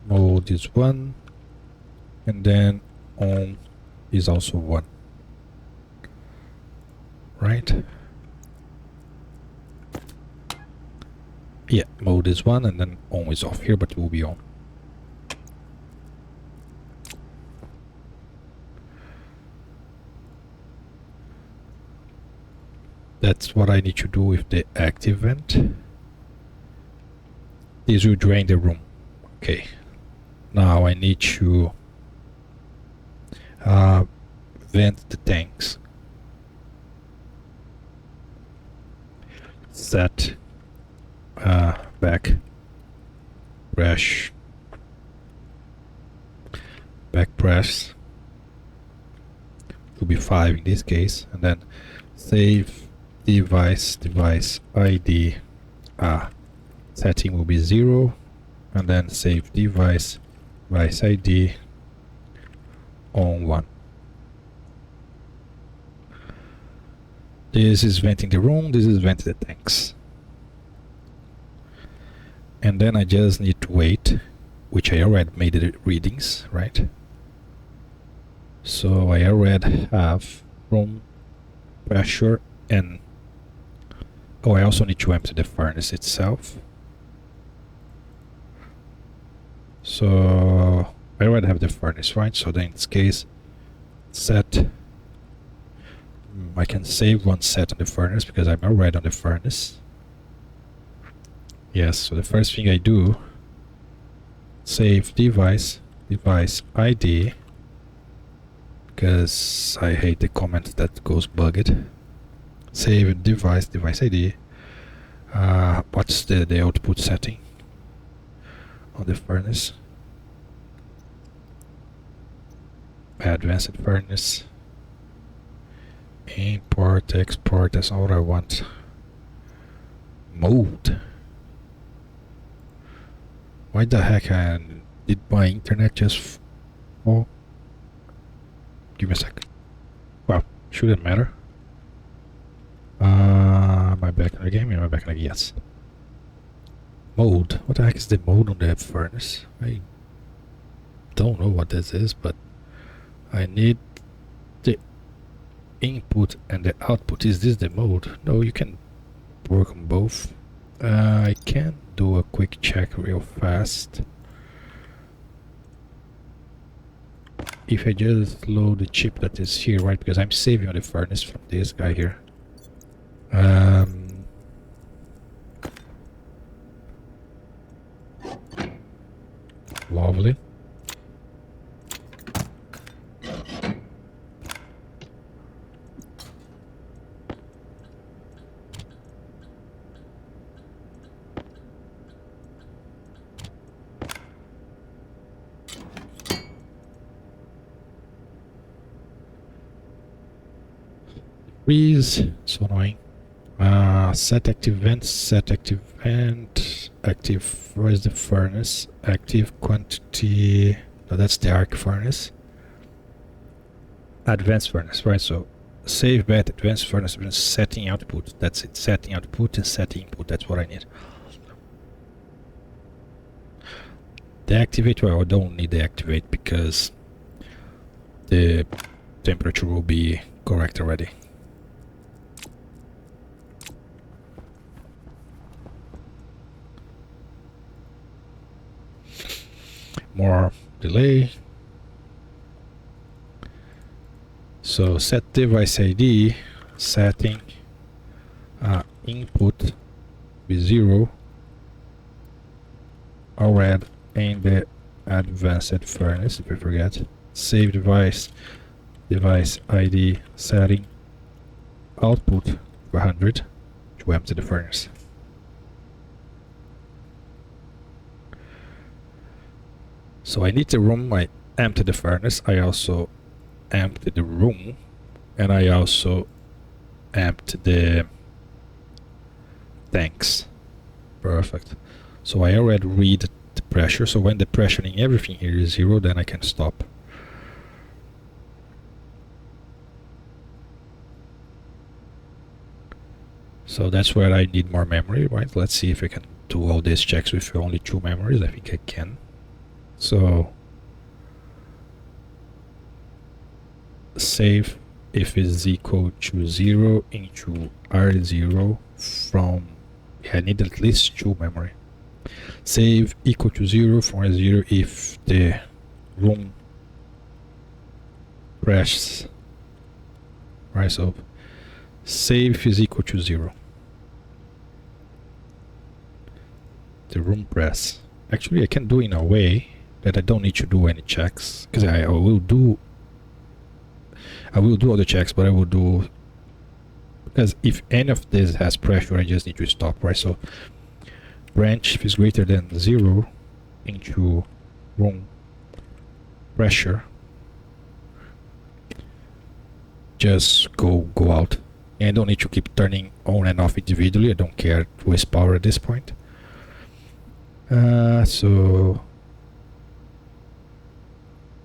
Mode is 1, and then on is also 1, right? Yeah, mode is 1, and then on is off here, but it will be on. That's what I need to do with the active vent. This will drain the room. Okay. Now I need to vent the tanks. Set back press to be 5 in this case, and then save device ID. Setting will be 0, and then save device ID on 1. This is venting the room, this is venting the tanks. And then I just need to wait, which I already made the readings, right? So I already have room pressure, and oh, I also need to empty the furnace itself. So I already have the furnace, right? So then in this case, set, I can save one set on the furnace because I'm already on the furnace. Yes, so the first thing I do, save device ID, because I hate the comment that goes bugged. Save device ID. What's the output setting on the furnace? Advanced furnace. Import, export, that's not what I want. Mode. Why the heck did my internet just fall? Give me a sec. Well, shouldn't matter. Am I back in the game? Am I back in the game? Yes. Mode. What the heck is the mode on the furnace? I don't know what this is, but I need the input and the output. Is this the mode? No, you can work on both. I can do a quick check real fast. If I just load the chip that is here, right? Because I'm saving on the furnace from this guy here. Lovely. Freeze, so annoying. Set active vent, set active vent, active, where is the furnace? Active quantity, no, that's the arc furnace. Advanced furnace, right? So save bet, advanced furnace, setting output, that's it. Setting output and setting input, that's what I need. Deactivate, well, I don't need deactivate because the temperature will be correct already. More delay. So set device ID, setting input be 0, red in the advanced furnace, if I forget. Save device ID setting output 100 to empty the furnace. So I need the room, I empty the furnace, I also empty the room, and I also empty the tanks. Perfect. So I already read the pressure, so when the pressure in everything here is 0, then I can stop. So that's where I need more memory, right? Let's see if I can do all these checks with only 2 memories. I think I can. So save if is equal to 0 into R0 from, yeah, I need at least 2 memory. Save equal to 0 from R0 if the room press, right? So save is equal to 0. The room press. Actually, I can do in a way that I don't need to do any checks, because I will do all the checks, but I will do, because if any of this has pressure, I just need to stop, right? So branch if is greater than 0 into room pressure, just go out, and I don't need to keep turning on and off individually. I don't care to waste power at this point. So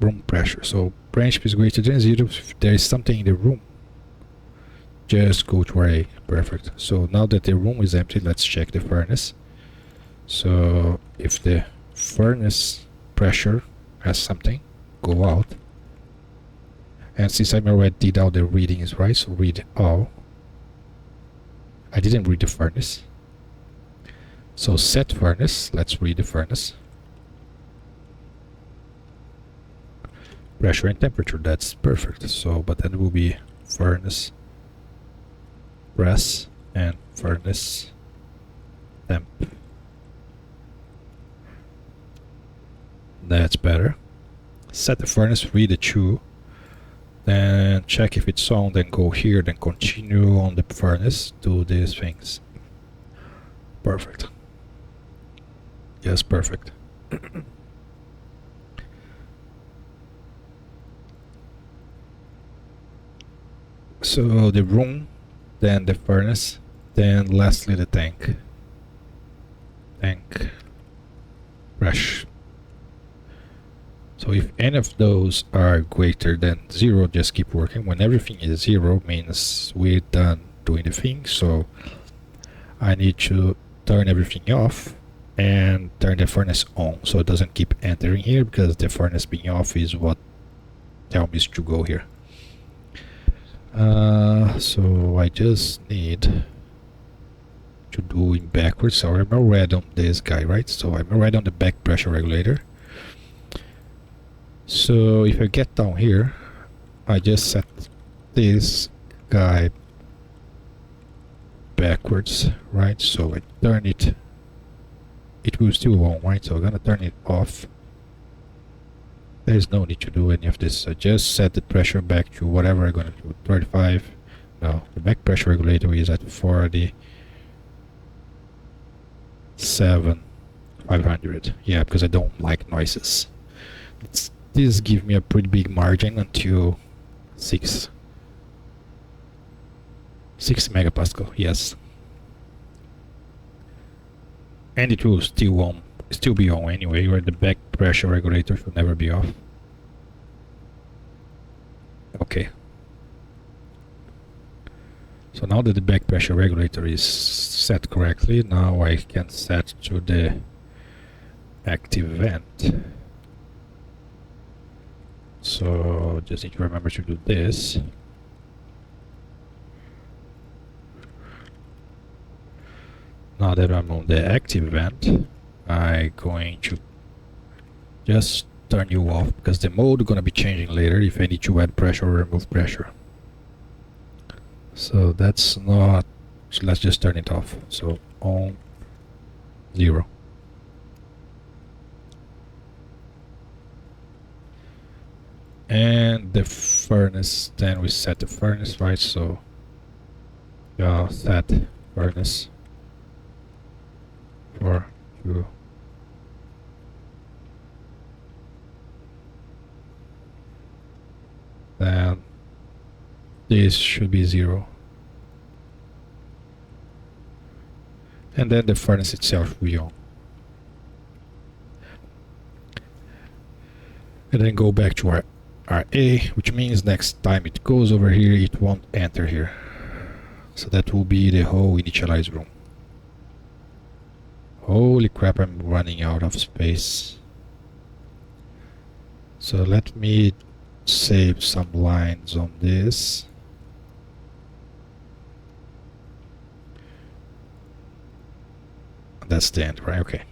room pressure, so branch is greater than 0. If there is something in the room, just go to RA. Perfect. So now that the room is empty, let's check the furnace. So if the furnace pressure has something, go out. And since I already did all the readings, right, so read all. I didn't read the furnace. So set furnace, let's read the furnace. Pressure and temperature, that's perfect. So, but then it will be furnace press and furnace temp. That's better. Set the furnace, read the 2. Then check if it's on, then go here, then continue on the furnace, do these things. Perfect. Yes, perfect. So the room, then the furnace, then lastly the tank. Tank brush. So if any of those are greater than 0, just keep working. When everything is 0 means we're done doing the thing. So I need to turn everything off and turn the furnace on so it doesn't keep entering here, because the furnace being off is what tells me to go here. So I just need to do it backwards. So I'm already on this guy, right? So I'm already on the back pressure regulator. So if I get down here, I just set this guy backwards, right? So I turn it, it will still on, right? So I'm gonna turn it off. There's no need to do any of this. I just set the pressure back to whatever I'm gonna do, 35. No, the back pressure regulator is at 47,500. Yeah, because I don't like noises. This gives me a pretty big margin until 60 megapascal, yes. And it will still be on anyway, where the back pressure regulator should never be off. Okay. So now that the back pressure regulator is set correctly, now I can set to the active vent. So just need to remember to do this. Now that I'm on the active vent, I'm going to just turn you off, because the mode is going to be changing later if I need to add pressure or remove pressure. So that's not, so let's just turn it off. So on 0. And the furnace, then we set the furnace, right? So set furnace for 2. Then this should be 0. And then the furnace itself will be on. And then go back to our RA, which means next time it goes over here, it won't enter here. So that will be the whole initialize room. Holy crap, I'm running out of space. So let me save some lines on this. That's the end, right? Okay.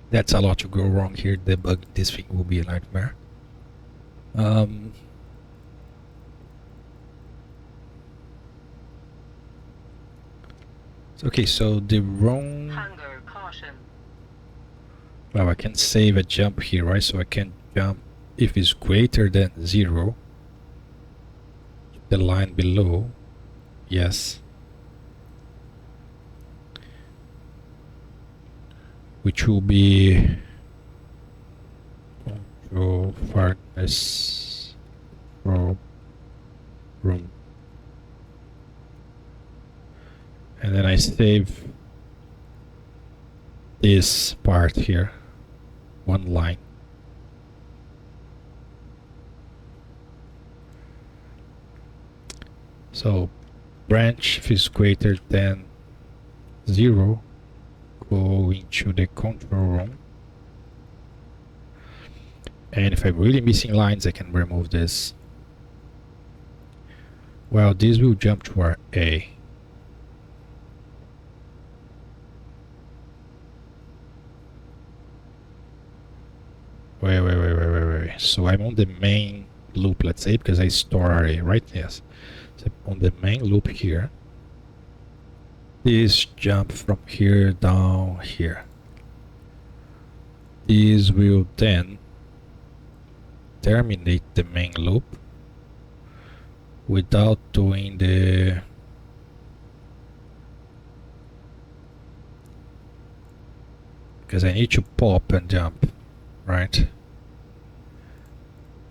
That's a lot to go wrong here. Debugging this thing will be a nightmare. Okay, so the wrong... Hunger caution. Well, I can save a jump here, right? So I can jump if it's greater than 0. The line below, yes. Which will be control furnace room. And then I save this part here, one line. So branch, if it's greater than 0, go into the control room. And if I'm really missing lines, I can remove this. Well, this will jump to our A. Wait. So I'm on the main loop, let's say, because I store array, right? Yes. So on the main loop here, this jump from here down here. This will then terminate the main loop without doing the because I need to pop and jump, right?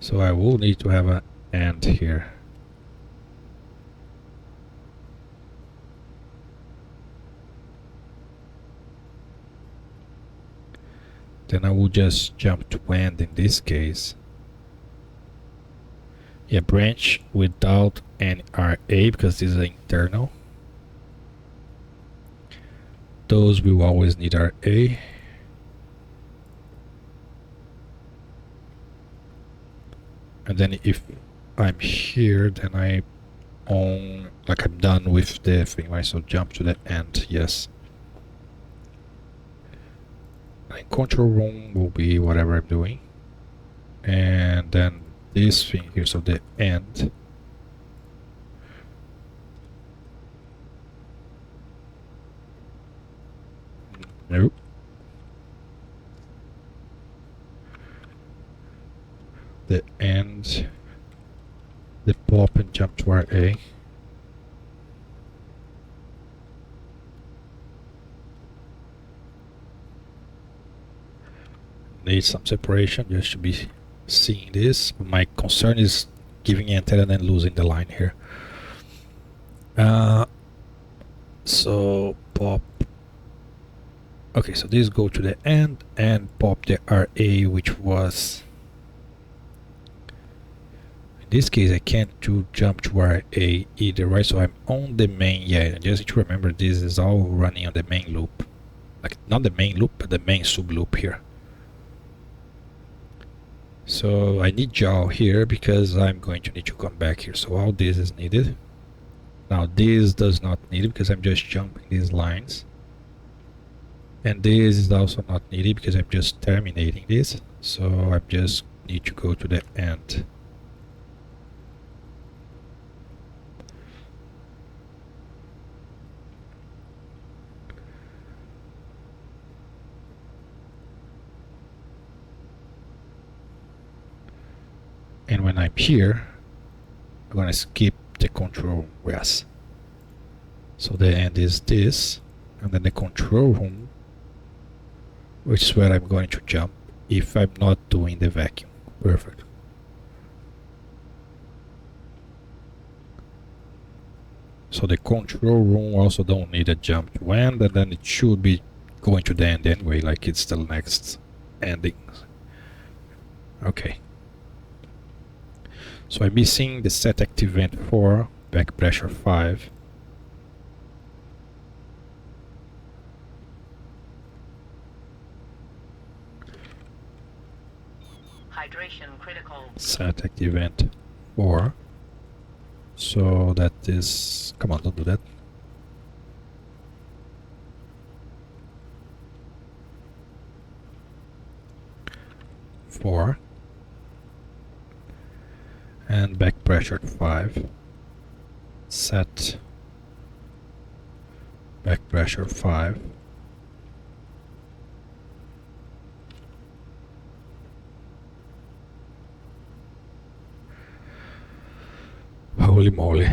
So I will need to have an end here. Then I will just jump to end in this case. Yeah, branch without an RA because this is internal. Those will always need RA. And then if I'm here, then I own, like I'm done with the thing, right? So jump to the end, yes. And control room will be whatever I'm doing. And then this thing here, so the end. Nope. The end, the pop and jump to RA. Need some separation just to be seeing this. My concern is giving enter and then losing the line here. So pop. Okay, so this go to the end and pop the RA, which was, in this case I can't do jump to RA either, right? So I'm on the main. Yeah, just to remember this is all running on the main loop, like not the main loop but the main sub loop here. So I need jaw here because I'm going to need to come back here. So all this is needed. Now this does not need it because I'm just jumping these lines. And this is also not needed because I'm just terminating this. So I just need to go to the end. And when I'm here, I'm gonna skip the control yes. So the end is this, and then the control room, which is where I'm going to jump if I'm not doing the vacuum. Perfect. So the control room also don't need a jump to end, and then it should be going to the end anyway, like it's the next ending. Okay. So I'm missing the set active vent 4, back pressure 5. Hydration critical. Set active vent 4. So that is, come on, don't do that. Four. And back pressure 5. Set back pressure 5. Holy moly.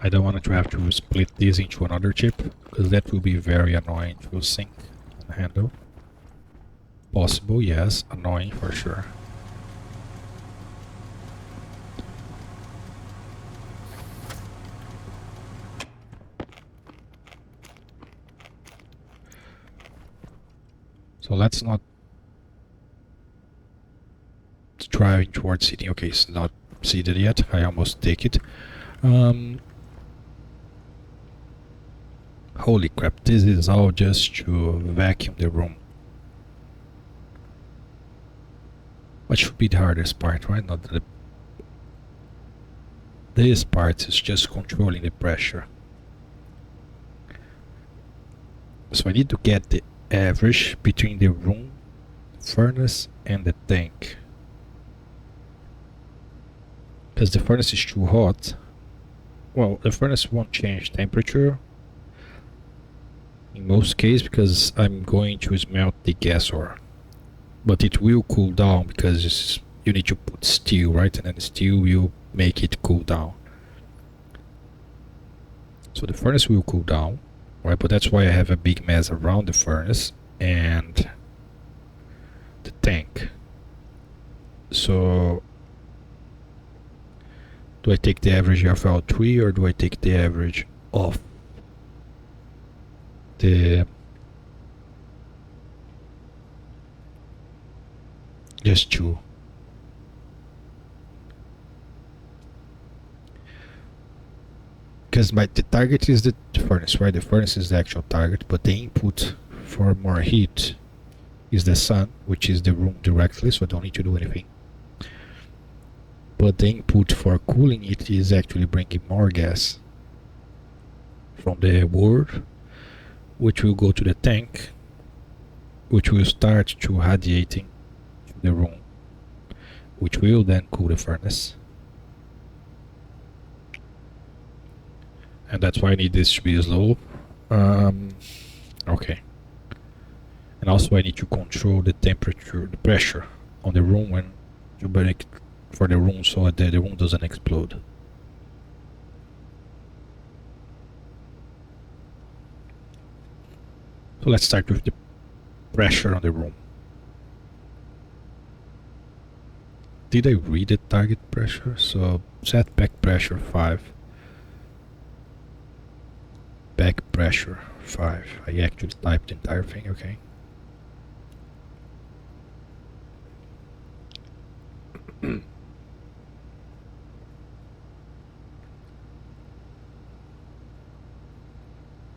I don't want to have to split this into another chip, because that will be very annoying to sync and handle. Possible, yes. Annoying for sure. So let's not drive towards seating. Okay, it's not seated yet. I almost take it. Holy crap, this is all just to vacuum the room. What should be the hardest part, right? Not the... This part is just controlling the pressure. So I need to get the average between the room, furnace and the tank. Because the furnace is too hot. Well, the furnace won't change temperature. in most cases because I'm going to smelt the gas ore, but it will cool down because you need to put steel, right? And then steel will make it cool down. So the furnace will cool down, right? But that's why I have a big mass around the furnace and the tank. So do I take the average of L3 or do I take the average of the just 2? Because the target is the furnace, right? The furnace is the actual target, but the input for more heat is the sun, which is the room directly, so I don't need to do anything. But the input for cooling it is actually bringing more gas from the wood, which will go to the tank, which will start to radiating to the room, which will then cool the furnace. And that's why I need this to be slow. Okay. And also I need to control the temperature, the pressure on the room when you burn it for the room so that the room doesn't explode. So let's start with the pressure on the room. Did I read the target pressure? So set back pressure 5. Back pressure 5. I actually typed the entire thing, okay.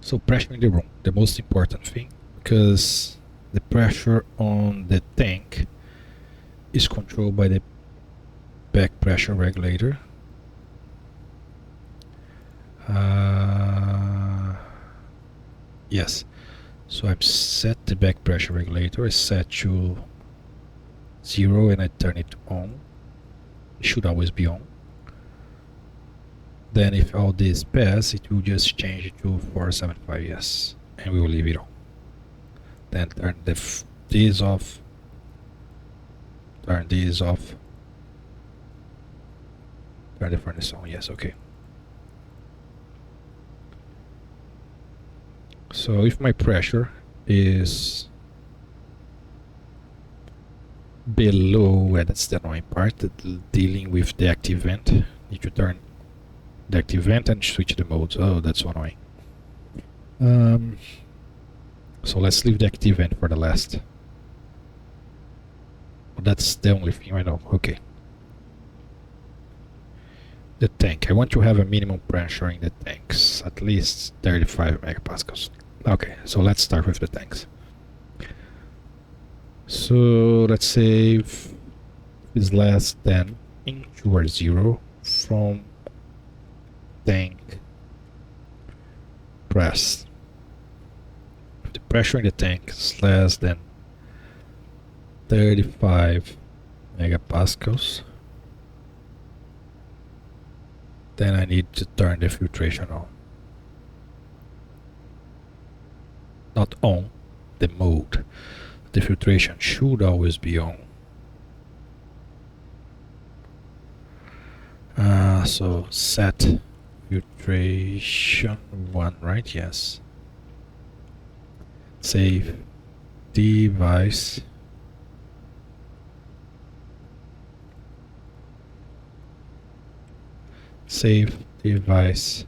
So pressure in the room, the most important thing, because the pressure on the tank is controlled by the back pressure regulator. Yes, so I've set the back pressure regulator, I set to 0 and I turn it on. It should always be on. Then if all this pass, it will just change it to 475, yes, and we will leave it on. Then turn this off, turn this off, turn the furnace on, yes, okay. So if my pressure is below, and that's the annoying part, dealing with the active vent, need to turn the active vent and switch the modes. Oh, that's so annoying. So let's leave the active vent for the last. That's the only thing I know. Okay. The tank. I want to have a minimum pressure in the tanks, at least 35 megapascals. Okay, so let's start with the tanks. So let's say if it's less than into or 0 from tank press. If the pressure in the tank is less than 35 megapascals, then I need to turn the filtration on. Not on, the mode. The filtration should always be on. So set filtration 1, right? Yes. Save device. Save device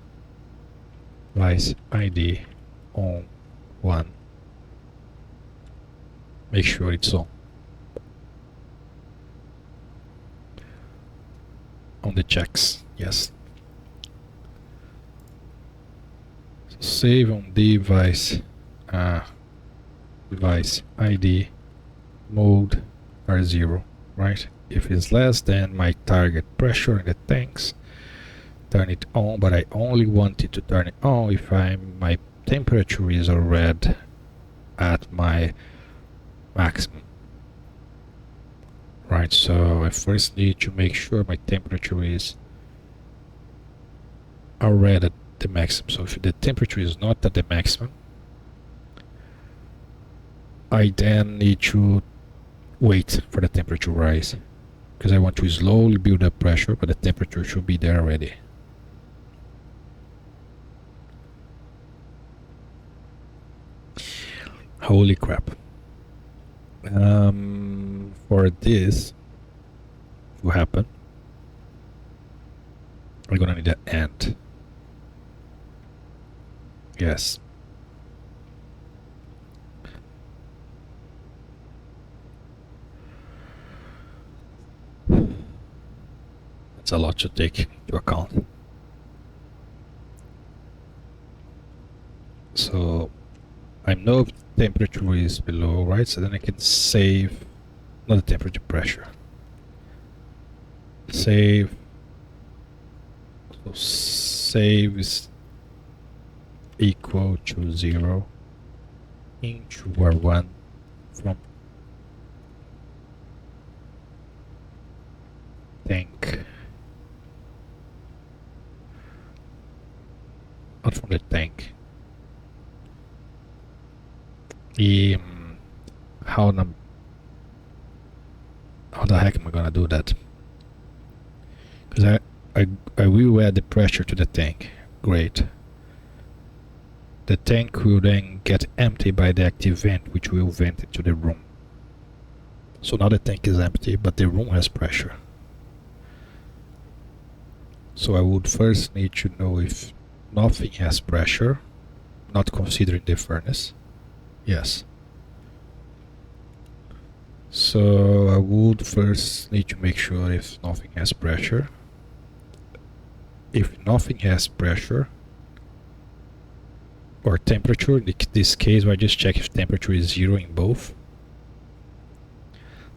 ID on 1. Make sure it's on. On the checks, yes. So save on device device ID mode R0, right? If it's less than my target pressure in the tanks, turn it on, but I only want it to turn it on if my temperature is already at my maximum. Right, so I first need to make sure my temperature is already at the maximum. So if the temperature is not at the maximum, I then need to wait for the temperature to rise, because I want to slowly build up pressure, but the temperature should be there already. Holy crap. For this to happen, I'm gonna need an AND. Yes. That's a lot to take into account. So I know if the temperature is below, right? So then I can save, not the temperature, pressure. Save. So save is equal to 0 into R1 from tank. Not from the tank. How the heck am I gonna do that? Because I will add the pressure to the tank. Great. The tank will then get empty by the active vent, which will vent into the room. So now the tank is empty, but the room has pressure. So I would first need to know if nothing has pressure, not considering the furnace. Yes. So I would first need to make sure if nothing has pressure. If nothing has pressure or temperature, in this case I just check if temperature is 0 in both.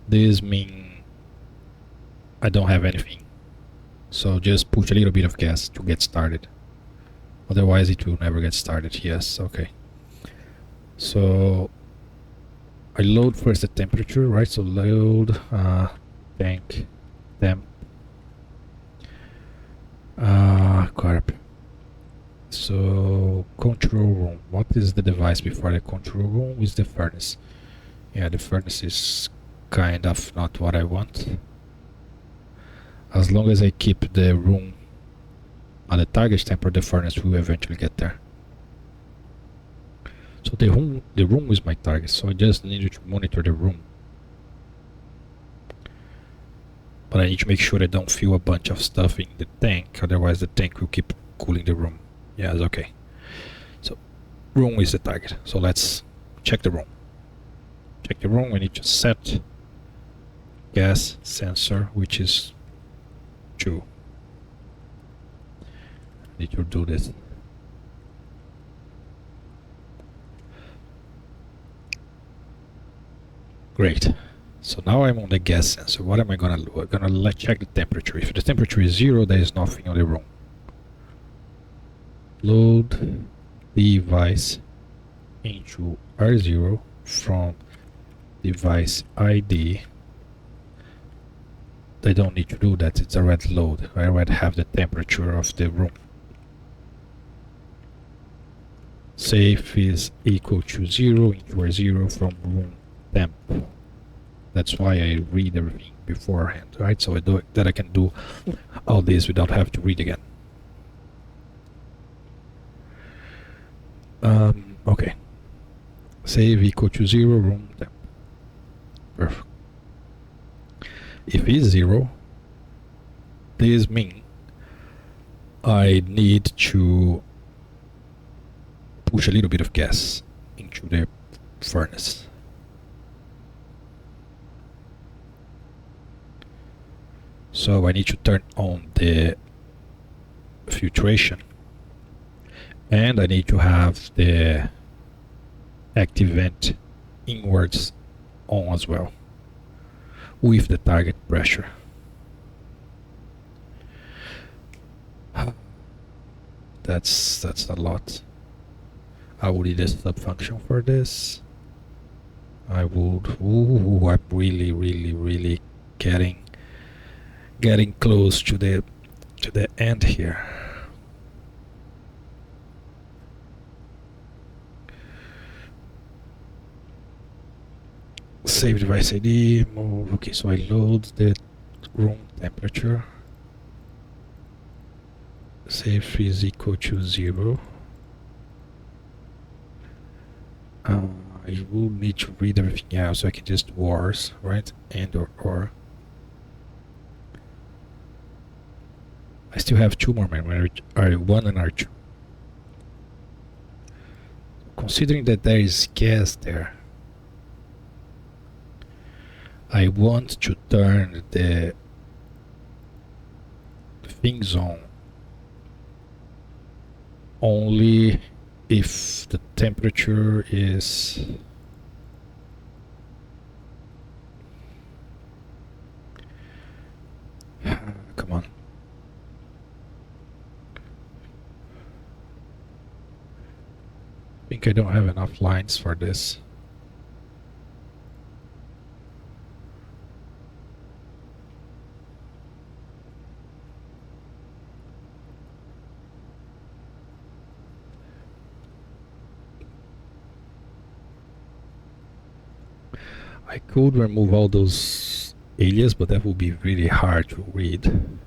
This means I don't have anything. So just push a little bit of gas to get started. Otherwise it will never get started. Yes, okay. So I load first the temperature, right? So load tank temp. Crap. So control room. What is the device before the control room? Is the furnace. Yeah, the furnace is kind of not what I want. As long as I keep the room at the target temperature, the furnace will eventually get there. So the room is my target, so I just need to monitor the room. But I need to make sure I don't fill a bunch of stuff in the tank, otherwise the tank will keep cooling the room. Yeah, it's okay. So room is the target. So let's check the room. Check the room, we need to set gas sensor, which is 2. I need to do this. Great. So now I'm on the gas sensor. What am I gonna do? I'm gonna check the temperature. If the temperature is 0, there is nothing on the room. Load device into R0 from device ID. I don't need to do that, it's already load. I already have the temperature of the room. Safe is equal to 0 into R0 from room temp. That's why I read everything beforehand, right? So I can do all this without having to read again. Okay. Save equal to 0, room temp. Perfect. If it's 0, this means I need to push a little bit of gas into the furnace. So I need to turn on the filtration, and I need to have the active vent inwards on as well, with the target pressure. That's a lot. I would need a sub function for this. I would. Ooh, I'm really getting close to the end here. Save device ID, move. Okay, so I load the room temperature. Save is equal to 0. I will need to read everything out, so I can just wars, right? And or. I still have 2 more memory, R1 and R2. Considering that there is gas there, I want to turn the things on only if the temperature is come on. I think I don't have enough lines for this. I could remove all those alias, but that would be really hard to read.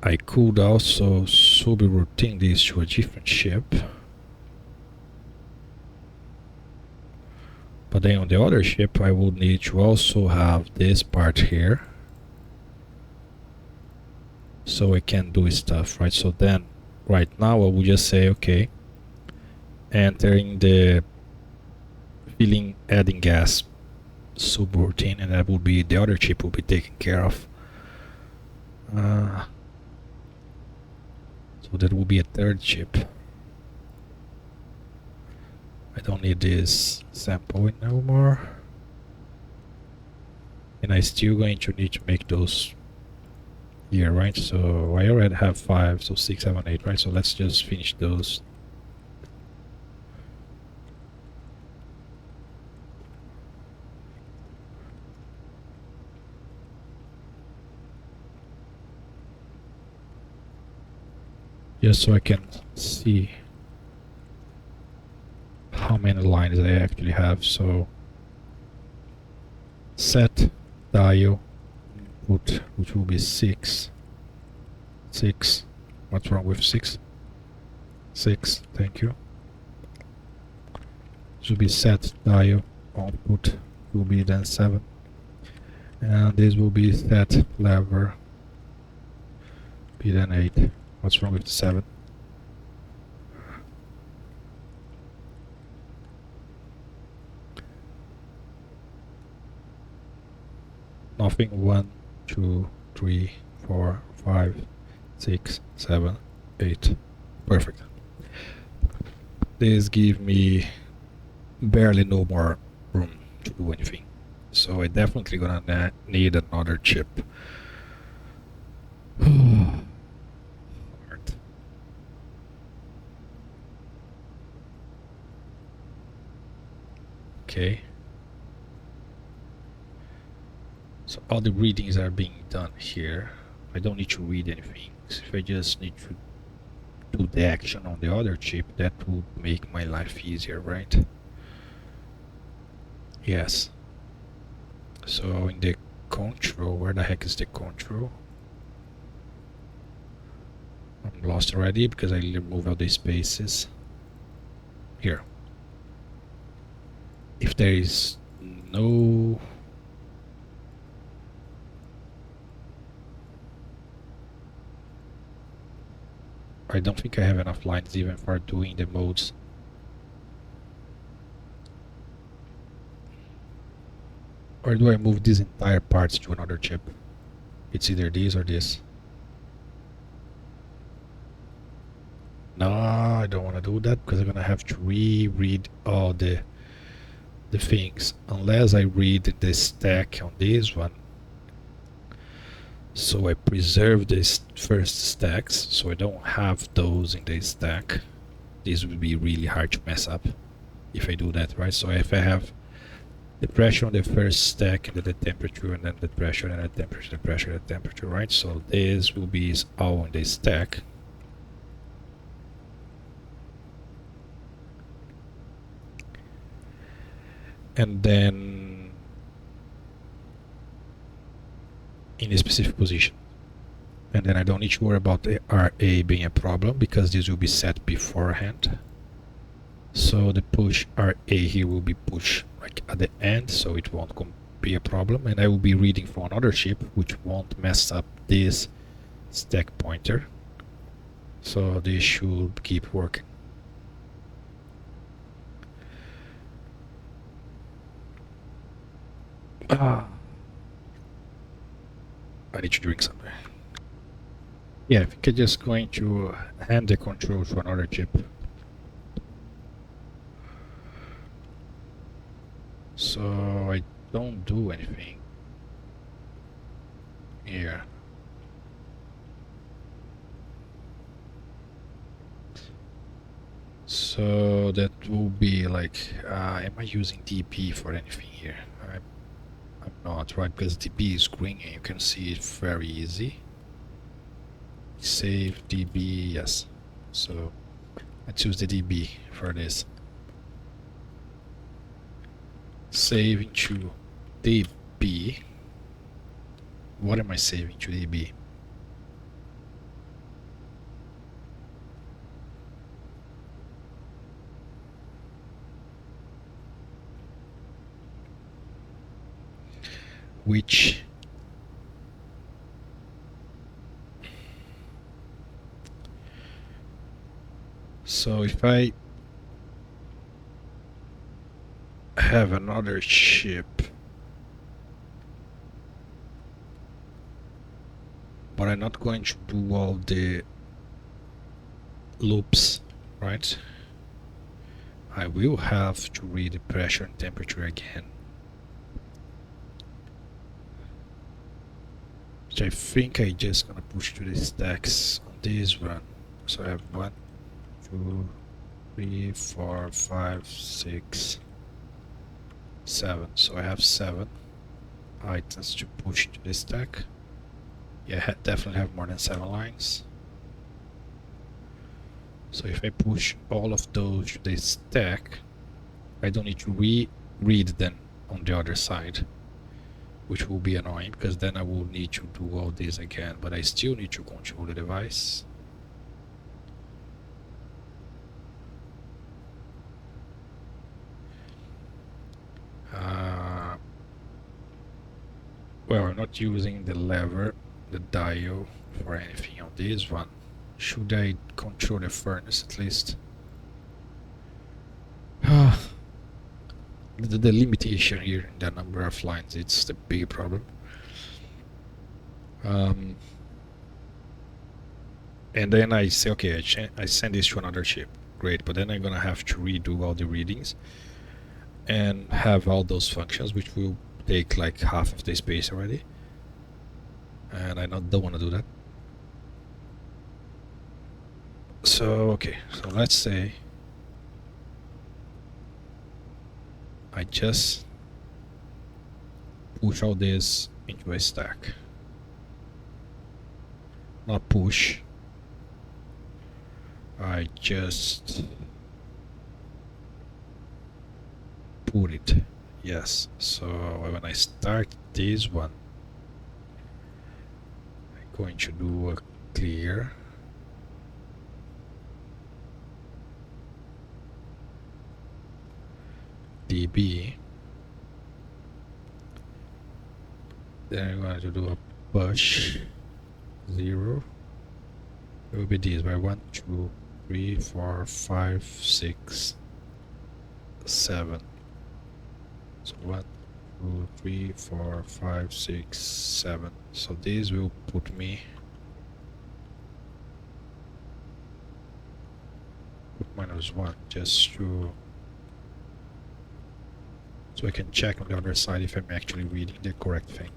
I could also subroutine this to a different ship. But then on the other ship I would need to also have this part here, so I can do stuff, right? So then right now I will just say okay, entering the filling adding gas subroutine, and that will be the other chip will be taken care of. So that will be a third chip. I don't need this sample no more, and I still going to need to make those here, right? So I already have 5, so 6, 7, 8, right? So let's just finish those. Just so I can see how many lines I actually have. So set dial input, which will be 6. 6. What's wrong with 6? 6. Thank you. This will be set dial output, will be then 7. And this will be set lever, be then 8. What's wrong with the 7? Nothing. 1, 2, 3, 4, 5, 6, 7, 8. Perfect. This gives me barely no more room to do anything. So I definitely gonna need another chip. Hard. Okay. So all the readings are being done here. I don't need to read anything. So if I just need to do the action on the other chip, that would make my life easier, right? Yes. So in the control, where the heck is the control? I'm lost already because I removed all the spaces. Here. If there is no... I don't think I have enough lines even for doing the modes. Or do I move these entire parts to another chip? It's either this or this. No, I don't want to do that because I'm gonna have to reread all the things, unless I read the stack on this one. So I preserve this first stacks, so I don't have those in the stack. This would be really hard to mess up if I do that, right? So if I have the pressure on the first stack, and then the temperature, and then the pressure, and the temperature, the pressure, the temperature, right? So this will be all in the stack. and then in a specific position. And then I don't need to worry about the RA being a problem because this will be set beforehand. So the push RA here will be pushed like at the end, so it won't be a problem. And I will be reading from another chip, which won't mess up this stack pointer. So this should keep working. I need to drink something. Yeah, I think I'm just going to hand the control to another chip. So I don't do anything here. So that will be like, am I using DP for anything here? I'm not, right? Because DB is green and you can see it very easy. Save DB, yes. So let's use the DB for this. Save into DB. What am I saving to DB? Which so if I have another chip, but I'm not going to do all the loops, right? I will have to read the pressure and temperature again. Which I think I just gonna push to the stacks on this one. So I have 1, 2, 3, 4, 5, 6, 7. So I have 7 items to push to the stack. Yeah, I definitely have more than 7 lines. So if I push all of those to the stack, I don't need to read them on the other side, which will be annoying because then I will need to do all this again, but I still need to control the device. Well, I'm not using the lever, the dial for anything on this one. Should I control the furnace at least? The limitation here in the number of lines, it's the big problem. And then I say, okay, I send this to another chip. Great, but then I'm gonna have to redo all the readings and have all those functions, which will take like half of the space already. And I don't want to do that. So, okay, so let's say I just push all this into a stack. Not push. I just put it. Yes. So when I start this one, I'm going to do a clear. DB. Then I'm going to do a push 0. It will be this by 1, 2, 3, 4, 5, 6, 7. So 1, 2, 3, 4, 5, 6, 7. So this will put me -1 just to so I can check on the other side if I'm actually reading the correct thing.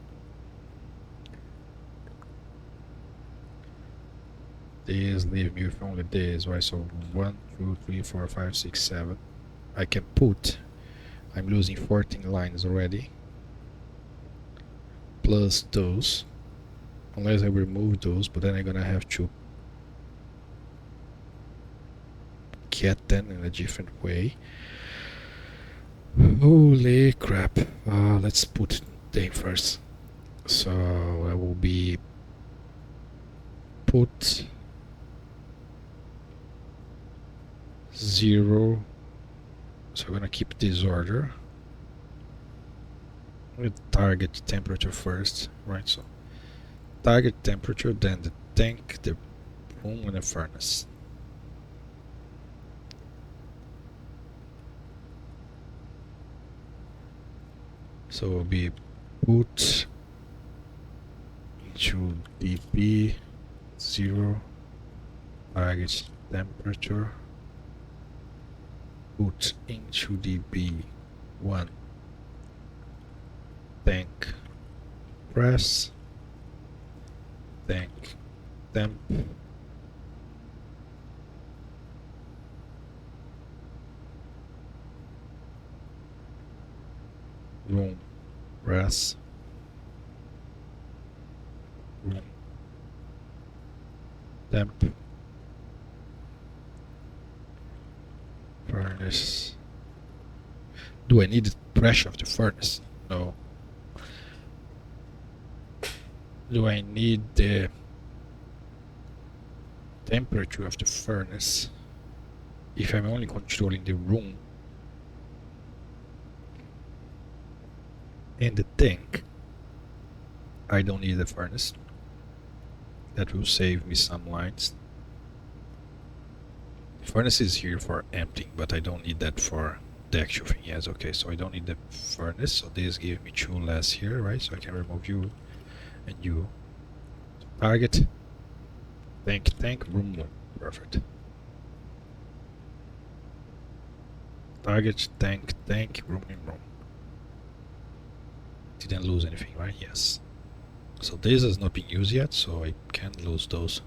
This leave me with only this, right? So 1, 2, 3, 4, 5, 6, 7. I can put. I'm losing 14 lines already. Plus those. Unless I remove those, but then I'm gonna have to get them in a different way. Holy crap. Let's put day first. So I will be put 0. So I'm gonna keep this order with target temperature first, right? So target temperature, then the tank, the room, and the furnace. So it will be put into dp 0 target temperature, put into dp 1 tank press, tank temp, room press, room temp, furnace. Do I need the pressure of the furnace? No. Do I need the temperature of the furnace? If I'm only controlling the room and the tank, I don't need the furnace. That will save me some lines. The furnace is here for emptying, but I don't need that for the actual thing. Yes, okay, so I don't need the furnace, so this gives me 2 less here, right? So I can remove you and you. Target, tank, room, perfect. Target, tank, room, room. Didn't lose anything, right? Yes. So this has not been used yet, so I can't lose those.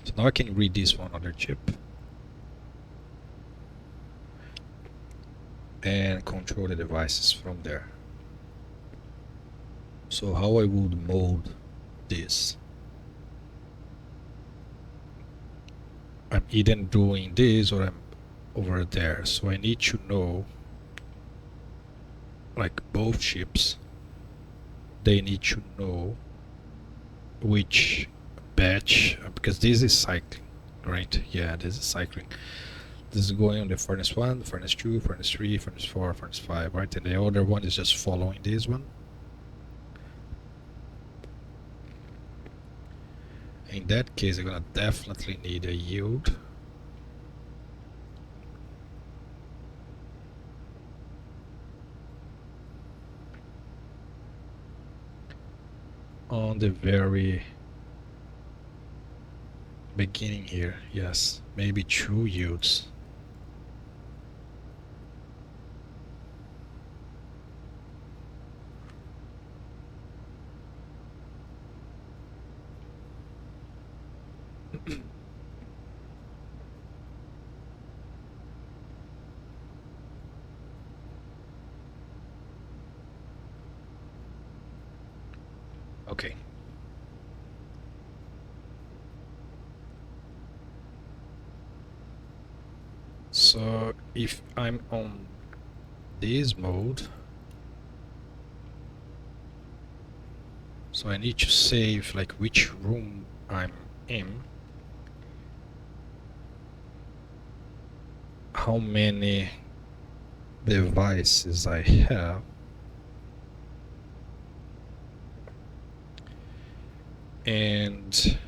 So now I can read this one on the chip and control the devices from there. So how I would mode this? I'm either doing this or I'm over there, so I need to know, like both chips, they need to know which batch, because this is cycling, right? Yeah, this is cycling. This is going on the furnace 1, furnace 2, furnace 3, furnace 4, furnace 5, right? And the other one is just following this one. In that case, I'm gonna definitely need a yield. On the very beginning here, yes, maybe 2 yields. Okay. So if I'm on this mode, so I need to save like which room I'm in, how many devices I have, and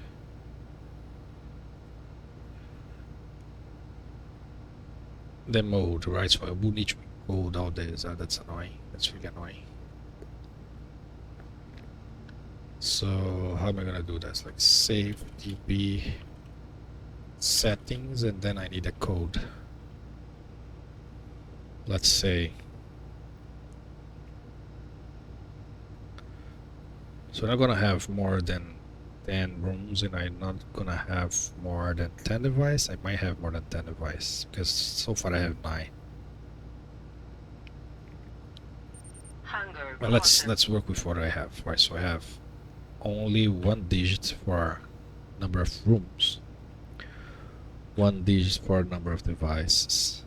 the mode, right? So I will need to code all this. That's annoying. That's really annoying. So how am I gonna do this? Like save db settings, and then I need a code. Let's say, so I'm not gonna have more than 10 rooms, and I'm not gonna have more than 10 devices. I might have more than 10 devices because so far I have 9. Hunger. Well, let's work with what I have. Right, so I have only 1 digit for number of rooms, 1 digit for number of devices.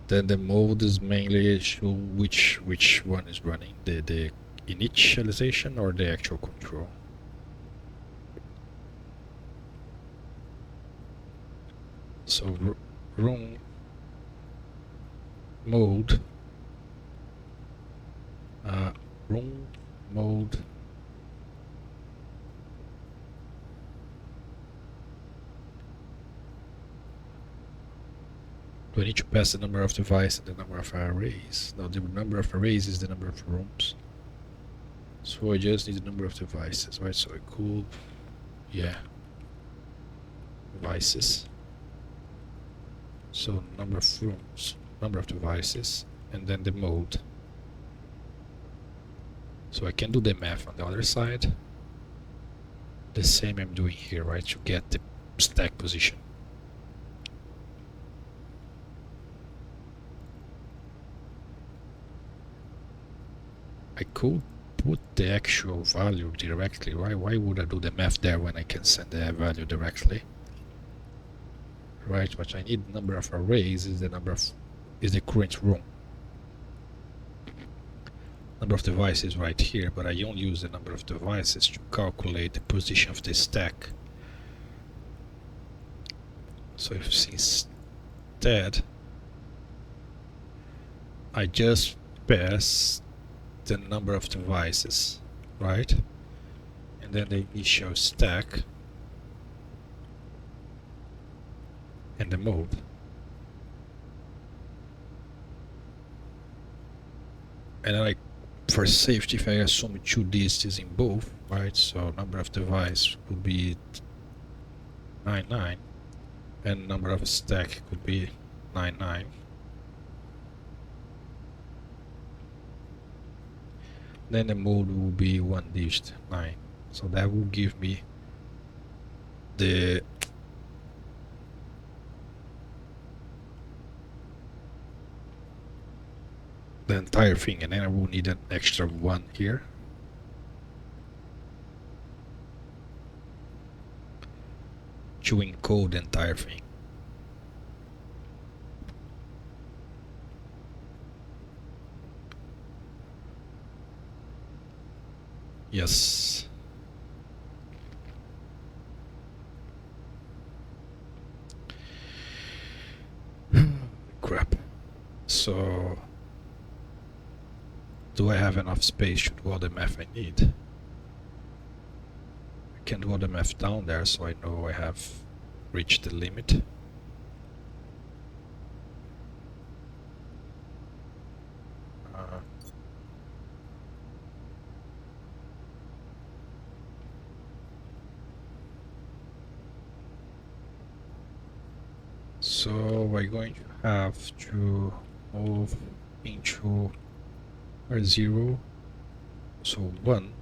Then the mode is mainly show which one is running, the initialization or the actual control. So room mode, room mode. Do I need to pass the number of devices and the number of arrays? No, the number of arrays is the number of rooms. So I just need the number of devices, right? So I could, yeah, devices. So number of rooms, number of devices, and then the mode. So I can do the math on the other side. The same I'm doing here, right? To get the stack position. I could put the actual value directly, right? Why would I do the math there when I can send the value directly? Right, but I need number of arrays is the current room. Number of devices right here, but I only use the number of devices to calculate the position of the stack. So if instead I just pass the number of devices, right? And then the initial stack and the mode. And then for safety, if I assume 2 digits in both, right? So number of device would be 99 and number of stack could be 99. Then the mode will be 1 digit 9. So that will give me the entire thing, and then I will need an extra 1 here. To encode the entire thing. Yes. Crap. So do I have enough space to do all the math I need? I can do all the math down there, so I know I have reached the limit. So we're going to have to move into our 0, so 1,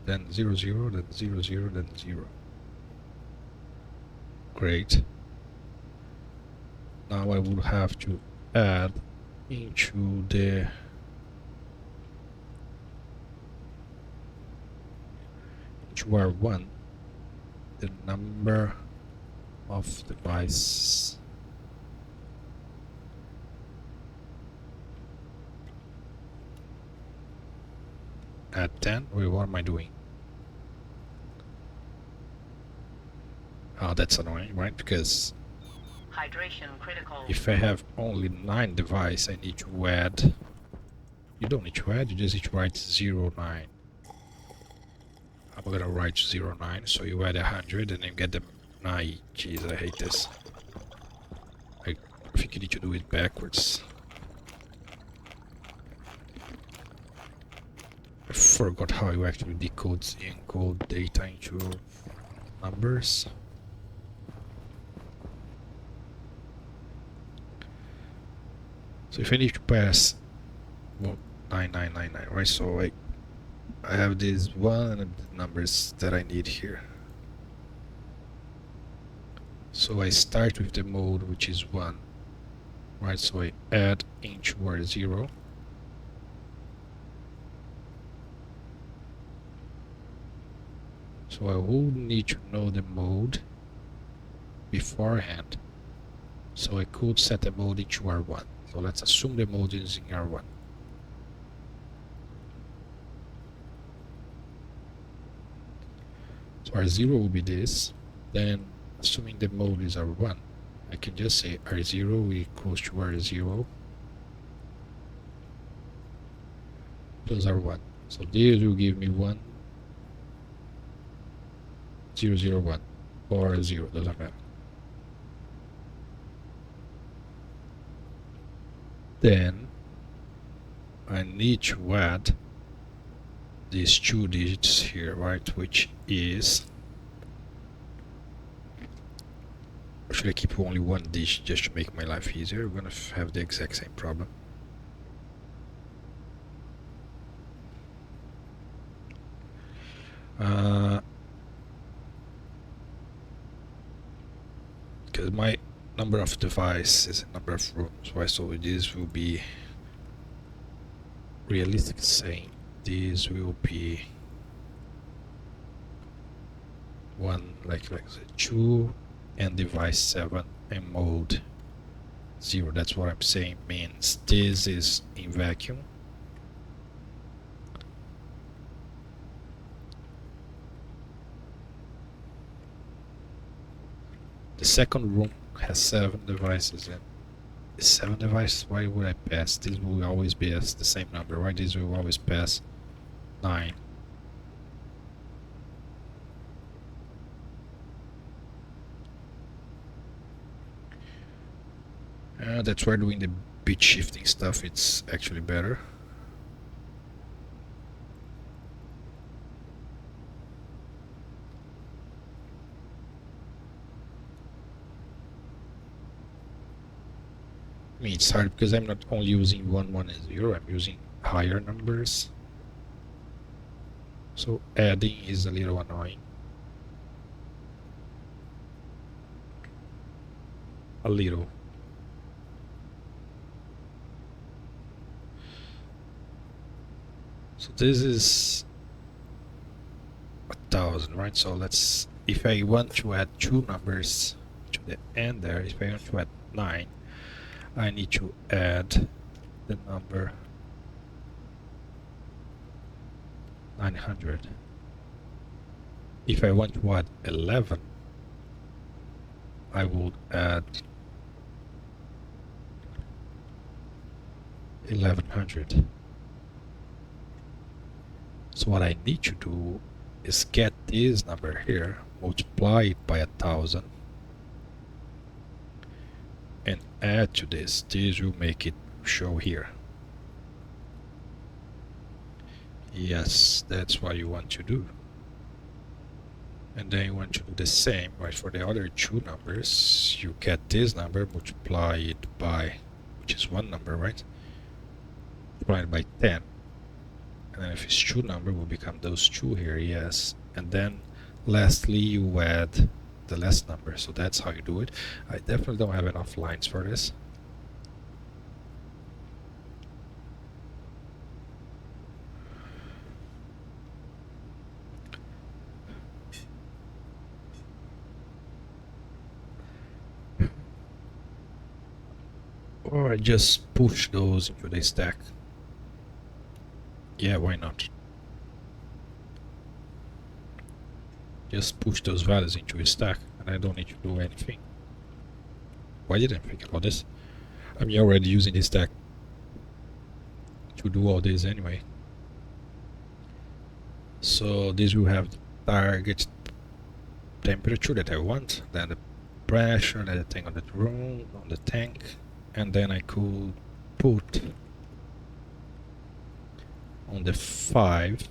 then 0, 0, then 0, 0, then 0. Great. Now I will have to add into the R1 the number of devices. At 10, wait, what am I doing? Oh, that's annoying, right? Because Hydration critical. if I have only 9 devices, I need to add. You don't need to add, you just need to write 0, 9. I'm gonna write 0, 9, so you add 100 and then get the 9. Jeez, I hate this. I think you need to do it backwards. I forgot how you actually decode and encode data into numbers. So if I need to pass 9999, right? So I have this one and the numbers that I need here. So I start with the mode, which is 1, right? So I add into our 0. So I will need to know the mode beforehand. So I could set the mode into R1. So let's assume the mode is in R1. So R0 will be this. Then, assuming the mode is R1, I can just say R0 equals to R0 plus R1. So this will give me 1, 0, 0, 1, or 0, doesn't matter. Then I need to add these 2 digits here, right? Which is, or should I keep only 1 digit just to make my life easier? We're gonna have the exact same problem. Because my number of devices is a number of rooms, right? So this will be realistic saying this will be 1 like 2 and device 7 and mode 0. That's what I'm saying means this is in vacuum. The second room has 7 devices in. 7 devices, why would I pass? This will always be as the same number, right? This will always pass 9. That's why doing the bit shifting stuff it's actually better. I mean, it's hard because I'm not only using 1, 1, and 0, I'm using higher numbers. So adding is a little annoying. A little. So this is 1,000, right? So let's, if I want to add 2 numbers to the end there, if I want to add 9, I need to add the number 900. If I want to add 11, I would add 1100. So what I need to do is get this number here, multiply it by 1,000, and add to this. This will make it show here. Yes, that's what you want to do. And then you want to do the same, right? For the other 2 numbers, you get this number, multiply it by, which is 1 number, right? Multiply it by 10. And then if it's 2 number, will become those 2 here, yes. And then lastly, you add the last number. So that's how you do it. I definitely don't have enough lines for this. Or I just push those into the stack. Yeah, why not? Just push those values into a stack and I don't need to do anything. Why didn't I think about this? I'm already using this stack to do all this anyway. So this will have the target temperature that I want, then the pressure, then the thing on the room, on the tank, and then I could put on the 5,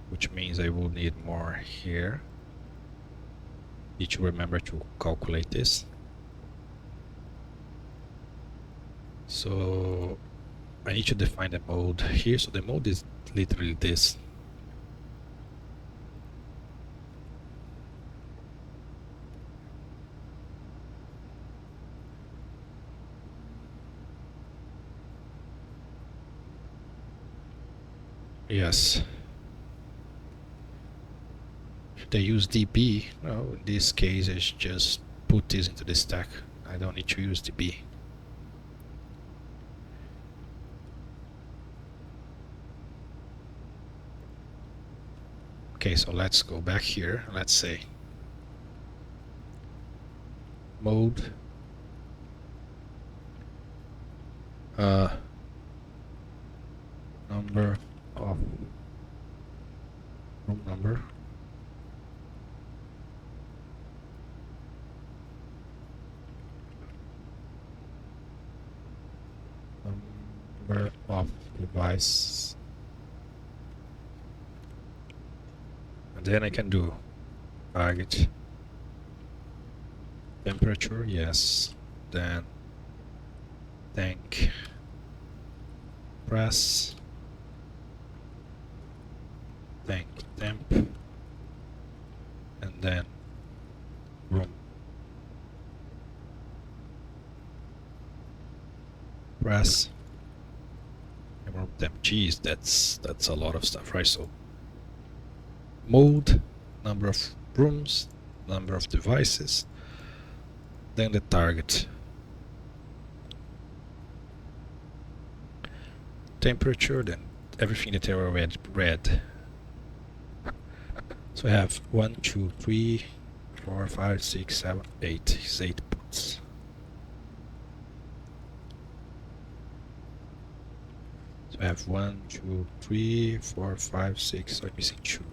which means I will need more here. Need to remember to calculate this. So I need to define the mode here. So the mode is literally this. Yes. Should I use dB? No, in this case it's just put this into the stack. I don't need to use db. Okay, so let's go back here. Let's say mode number of room number number of device, and then I can do target temperature, yes, then tank press, tank temp, and then room press and room temp. Geez, that's a lot of stuff, right? So mode, number of rooms, number of devices, then the target temperature, then everything that I already read. So I have 1, 2, 3, 4, 5, 6, 7, 8. It's 8 puts. So I have 1, 2, 3, 4, 5, 6. So I'm missing 2.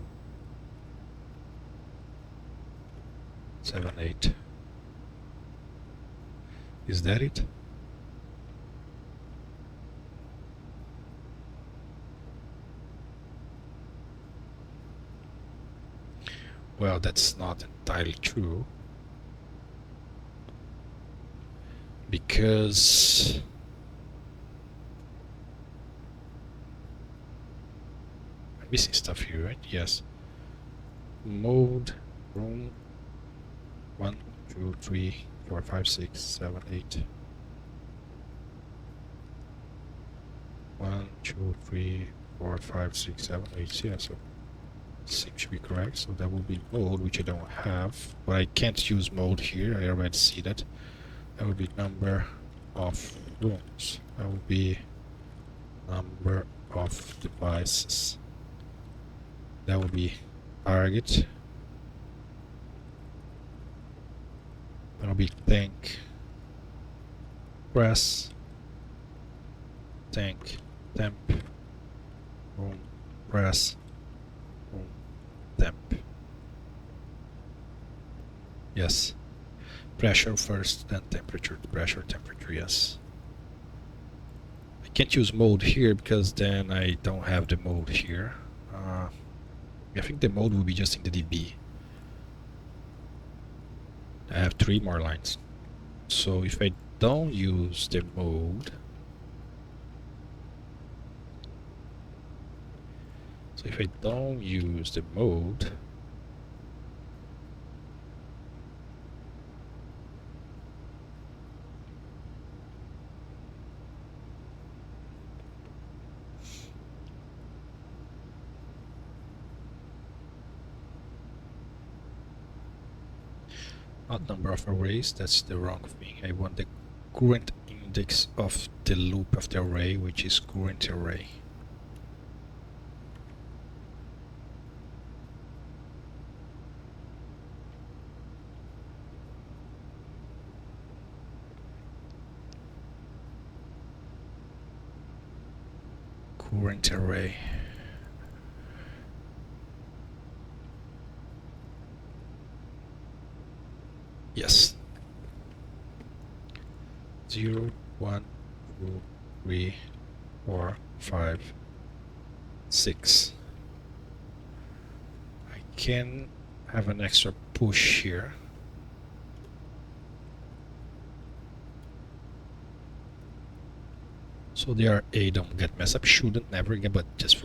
7, 8. Is that it? Well, that's not entirely true, because I'm missing stuff here, right? Yes. Mode, room, 1, 2, 3, 4, 5, 6, 7, 8. 1, 2, 3, 4, 5, 6, 7, 8. Yeah, so seems to be correct. So that will be mode, which I don't have, but I can't use mode here. I already see that. That would be number of rooms. That would be number of devices. That would be target. That would be tank press, tank temp, room press, room temp. Yes. Pressure first, then temperature. Pressure, temperature, yes. I can't use mode here because then I don't have the mode here. I think the mode will be just in the DB. I have 3 more lines. So if I don't use the mode, not number of arrays, that's the wrong thing. I want the current index of the loop of the array, which is current array. Current array. Yes. 0, 1, 2, 3, 4, 5, 6. I can have an extra push here. So the RA don't get messed up. Shouldn't never get, but just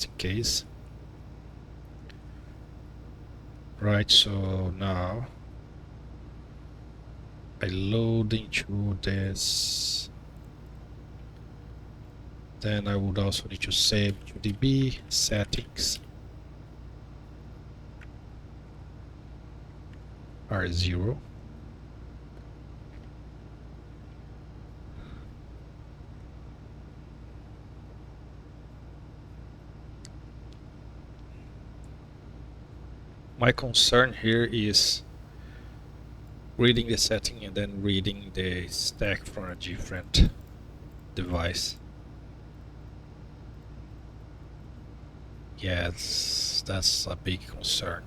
in case. Right, so now I load into this. Then I would also need to save to DB settings R0. My concern here is reading the setting and then reading the stack from a different device. Yes, that's a big concern.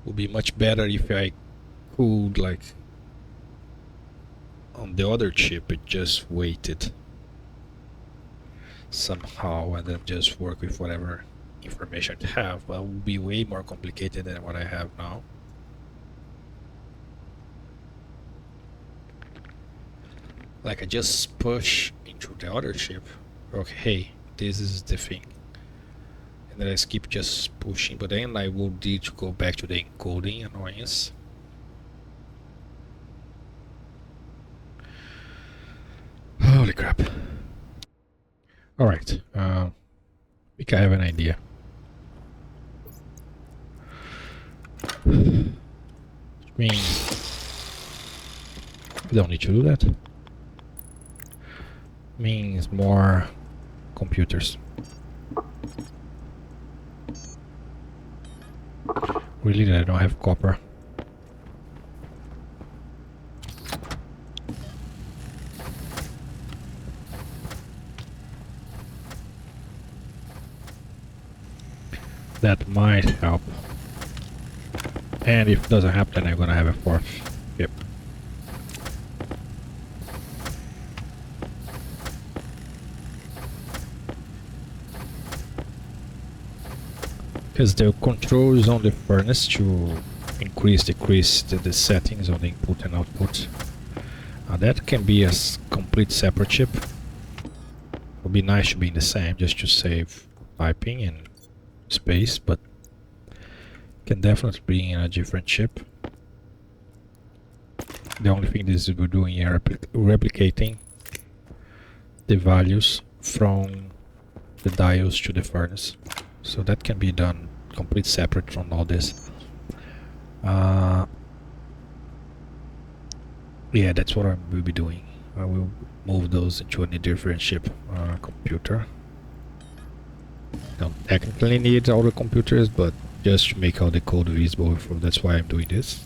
Would be much better if I could, like, on the other chip, it just waited somehow and then just work with whatever information I have. But it would be way more complicated than what I have now. Like I just push into the other chip. Okay, hey, this is the thing. And then I keep just pushing, but then I will need to go back to the encoding annoyance. Holy crap. Alright, I think I have an idea. Which means we don't need to do that. Means more computers. Really, I don't have copper. That might help. And if it doesn't happen, then I'm gonna have a fourth. Yep. Because the controls on the furnace to increase, decrease the settings on the input and output. That can be a complete separate chip. Would be nice to be in the same, just to save typing and space, but can definitely be in a different chip. The only thing is we're doing here replicating the values from the diodes to the furnace. So that can be done complete separate from all this. Yeah, that's what I will be doing. I will move those into a different chip computer. Don't technically need all the computers, but just to make all the code visible, that's why I'm doing this.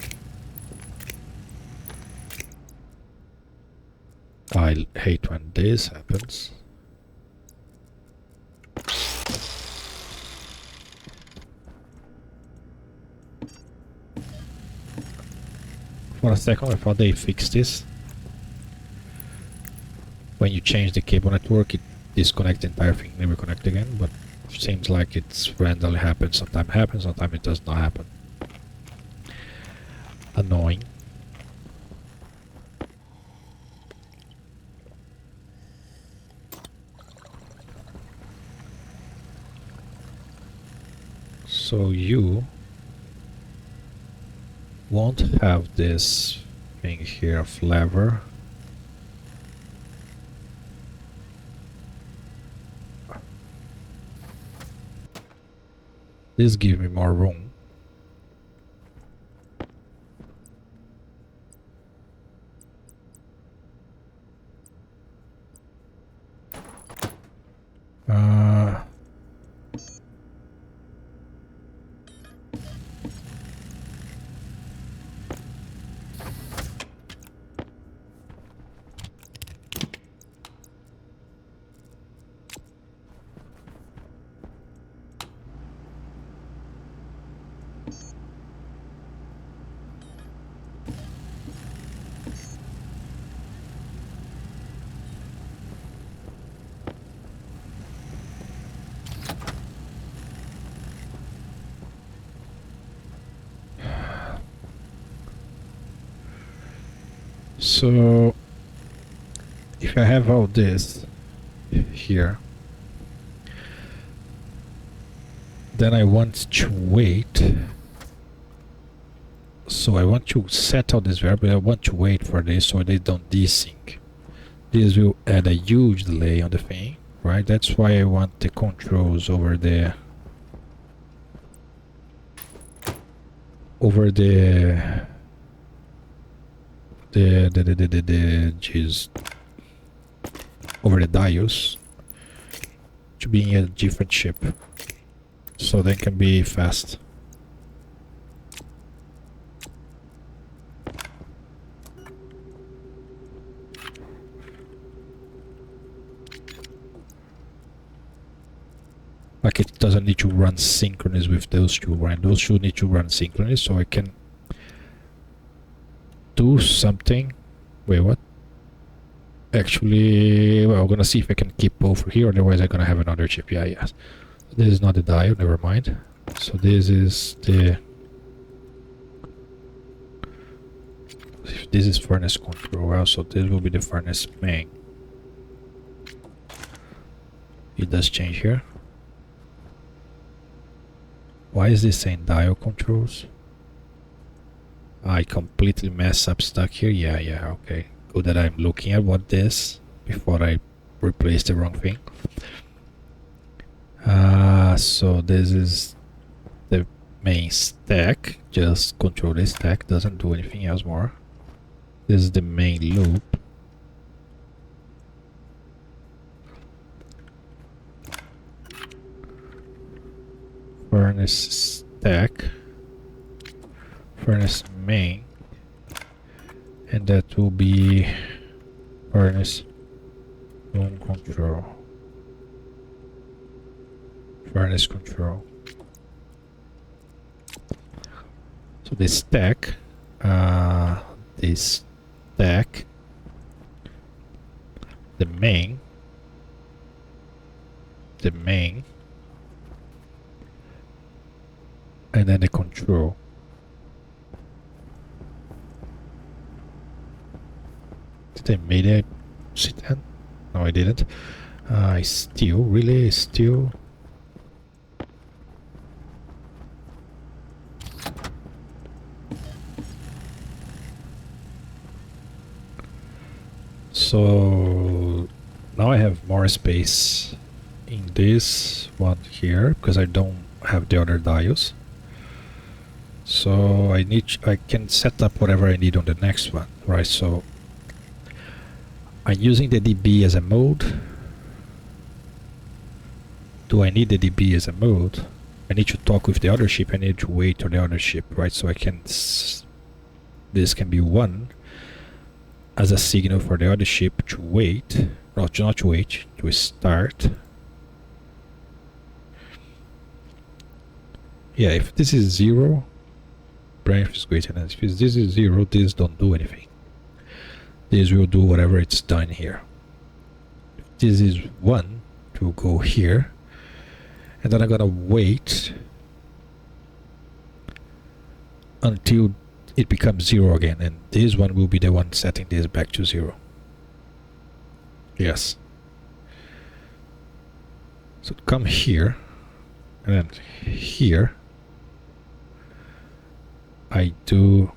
I hate when this happens. For a second I thought they fixed this. When you change the cable network, it disconnects the entire thing, never connect again, but it seems like it's randomly happens. Sometimes it does not happen. Annoying. So you won't have this thing here of lever. This gives me more room. So if I have all this here, then I want to wait. So I want to set out this variable. I want to wait for this so they don't desync. This will add a huge delay on the thing, right? That's why I want the controls over the geez, over the diodes to be in a different chip, so they can be fast. Like it doesn't need to run synchronous with those two, right? Those two need to run synchronous, so I can do something. Wait, what? Actually, well, I'm gonna see if I can keep both here, otherwise I'm gonna have another chip. Yeah, yes. This is not the diode, never mind. So this is the... If this is furnace control, well, so this will be the furnace main. It does change here. Why is this saying diode controls? I completely mess up stuck here. Yeah, okay. Good that I'm looking at what this before I replace the wrong thing. So this is the main stack. Just control the stack, doesn't do anything else more. This is the main loop. Furnace stack, furnace main, and that will be furnace room control, furnace control. So this stack, the main, and then the control. Did I made it sit down? No, I didn't. I still, really, still. So now I have more space in this one here because I don't have the other diodes. So I can set up whatever I need on the next one, right? So I'm using the DB as a mode. Do I need the DB as a mode? I need to talk with the other ship. I need to wait on the other ship, right? So I can this can be 1 as a signal for the other ship to wait, not to wait, to start. Yeah, if this is 0, branch is greater than. If this is 0, this don't do anything. This will do whatever it's done here. If this is 1, it will go here, and then I'm gonna wait until it becomes 0 again, and this one will be the one setting this back to 0. Yes. So come here, and then here I do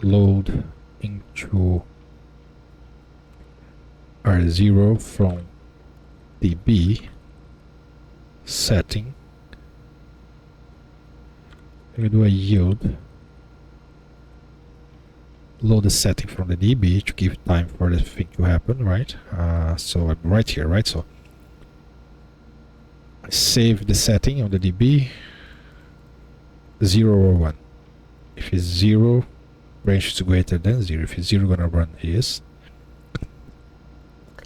load into R0 from DB setting. We do a yield, load the setting from the DB to give time for the thing to happen, right? So I'm right here, right? So I save the setting on the DB, 0 or 1. If it's 0, branch is greater than 0. If it's 0, gonna run this.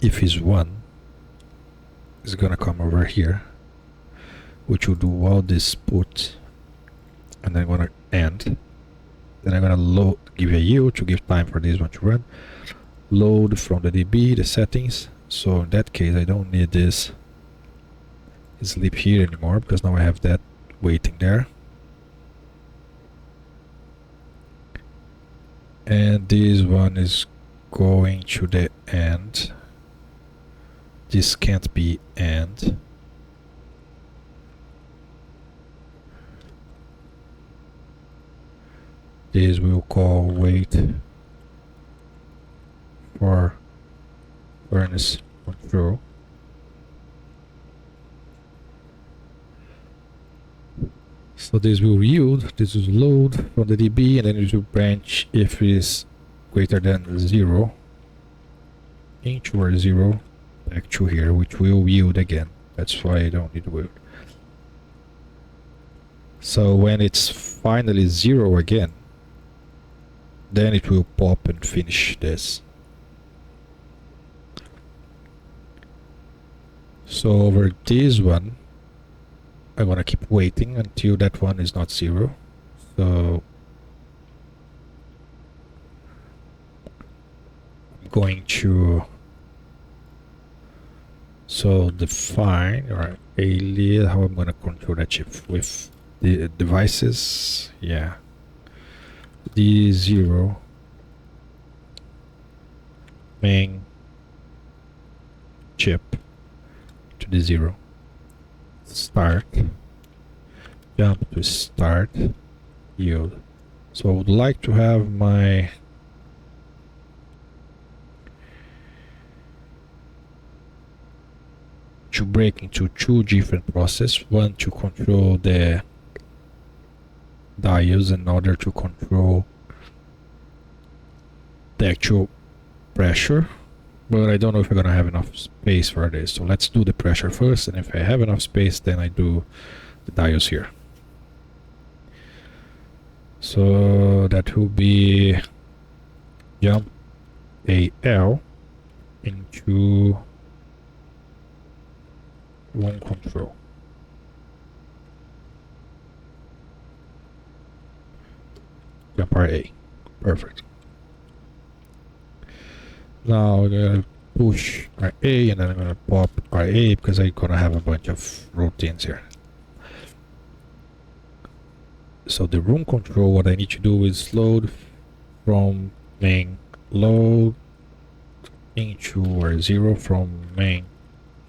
If it's 1, it's gonna come over here, which will do all this put, and then I'm gonna end. Then I'm gonna load, give a yield to give time for this one to run. Load from the DB the settings. So in that case, I don't need this sleep here anymore because now I have that waiting there. And this one is going to the end. This can't be end. This will call wait for furnace control. So this will yield, this is load from the DB, and then it will branch if it is greater than 0 into or 0 back to here, which will yield again. That's why I don't need yield. So when it's finally 0 again, then it will pop and finish this. So over this one, I'm gonna keep waiting until that one is not 0. So I'm going to define or alias how I'm gonna control that chip with the devices. Yeah, D0 main chip to the 0. Start, jump to start, yield. So I would like to have my to break into two different processes, one to control the diodes and another to control the actual pressure, but I don't know if I'm gonna have enough space for this. So let's do the pressure first, and if I have enough space, then I do the diodes here. So that will be jump AL into room control. Jump RA. Perfect. Now I'm gonna push RA and then I'm gonna pop RA because I'm gonna have a bunch of routines here. So the room control, what I need to do is load from main load into or 0 from main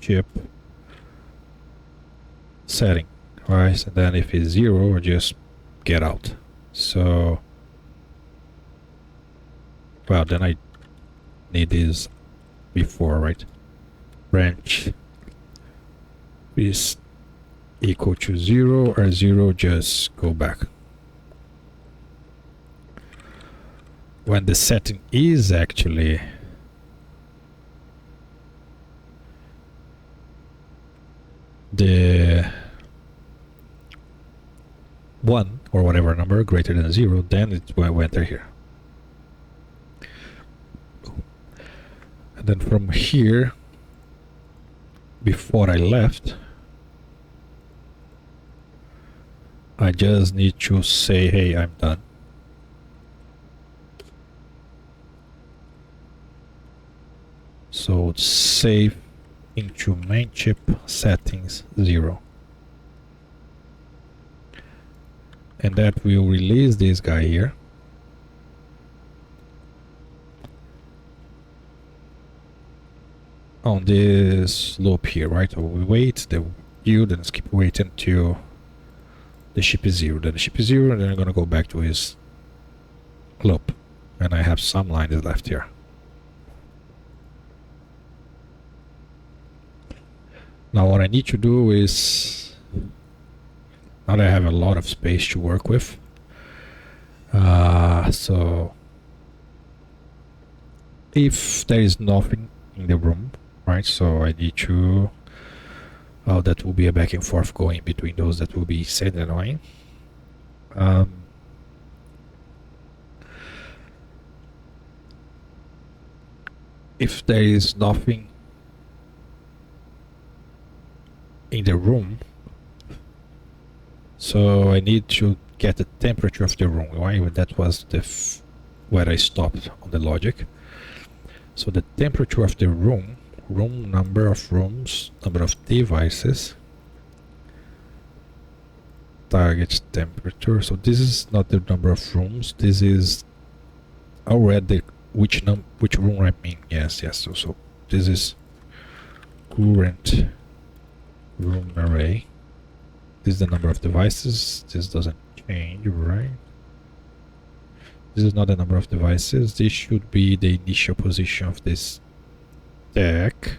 chip setting. Alright, and then if it's 0, just get out. So well, then I need this before, right? Branch is equal to 0 or 0, just go back. When the setting is actually the 1 or whatever number greater than 0, then it will enter here. And then from here, before I left, I just need to say, hey, I'm done. So save into main chip settings 0. And that will release this guy here. On this loop here, right? So we wait, the yield, and keep waiting until the ship is 0. Then the ship is 0, and then I'm gonna go back to his loop. And I have some lines left here. Now what I need to do is, now that I have a lot of space to work with, so if there is nothing in the room, right, so I need to, oh, that will be a back and forth going between those, that will be insanely annoying. If there is nothing in the room, so I need to get the temperature of the room, right? That was the where I stopped on the logic. So the temperature of the room, number of rooms, number of devices, target temperature. So this is not the number of rooms, this is already which room I mean. Yes, so this is current room array. This is the number of devices. This doesn't change, right? This is not the number of devices. This should be the initial position of this stack.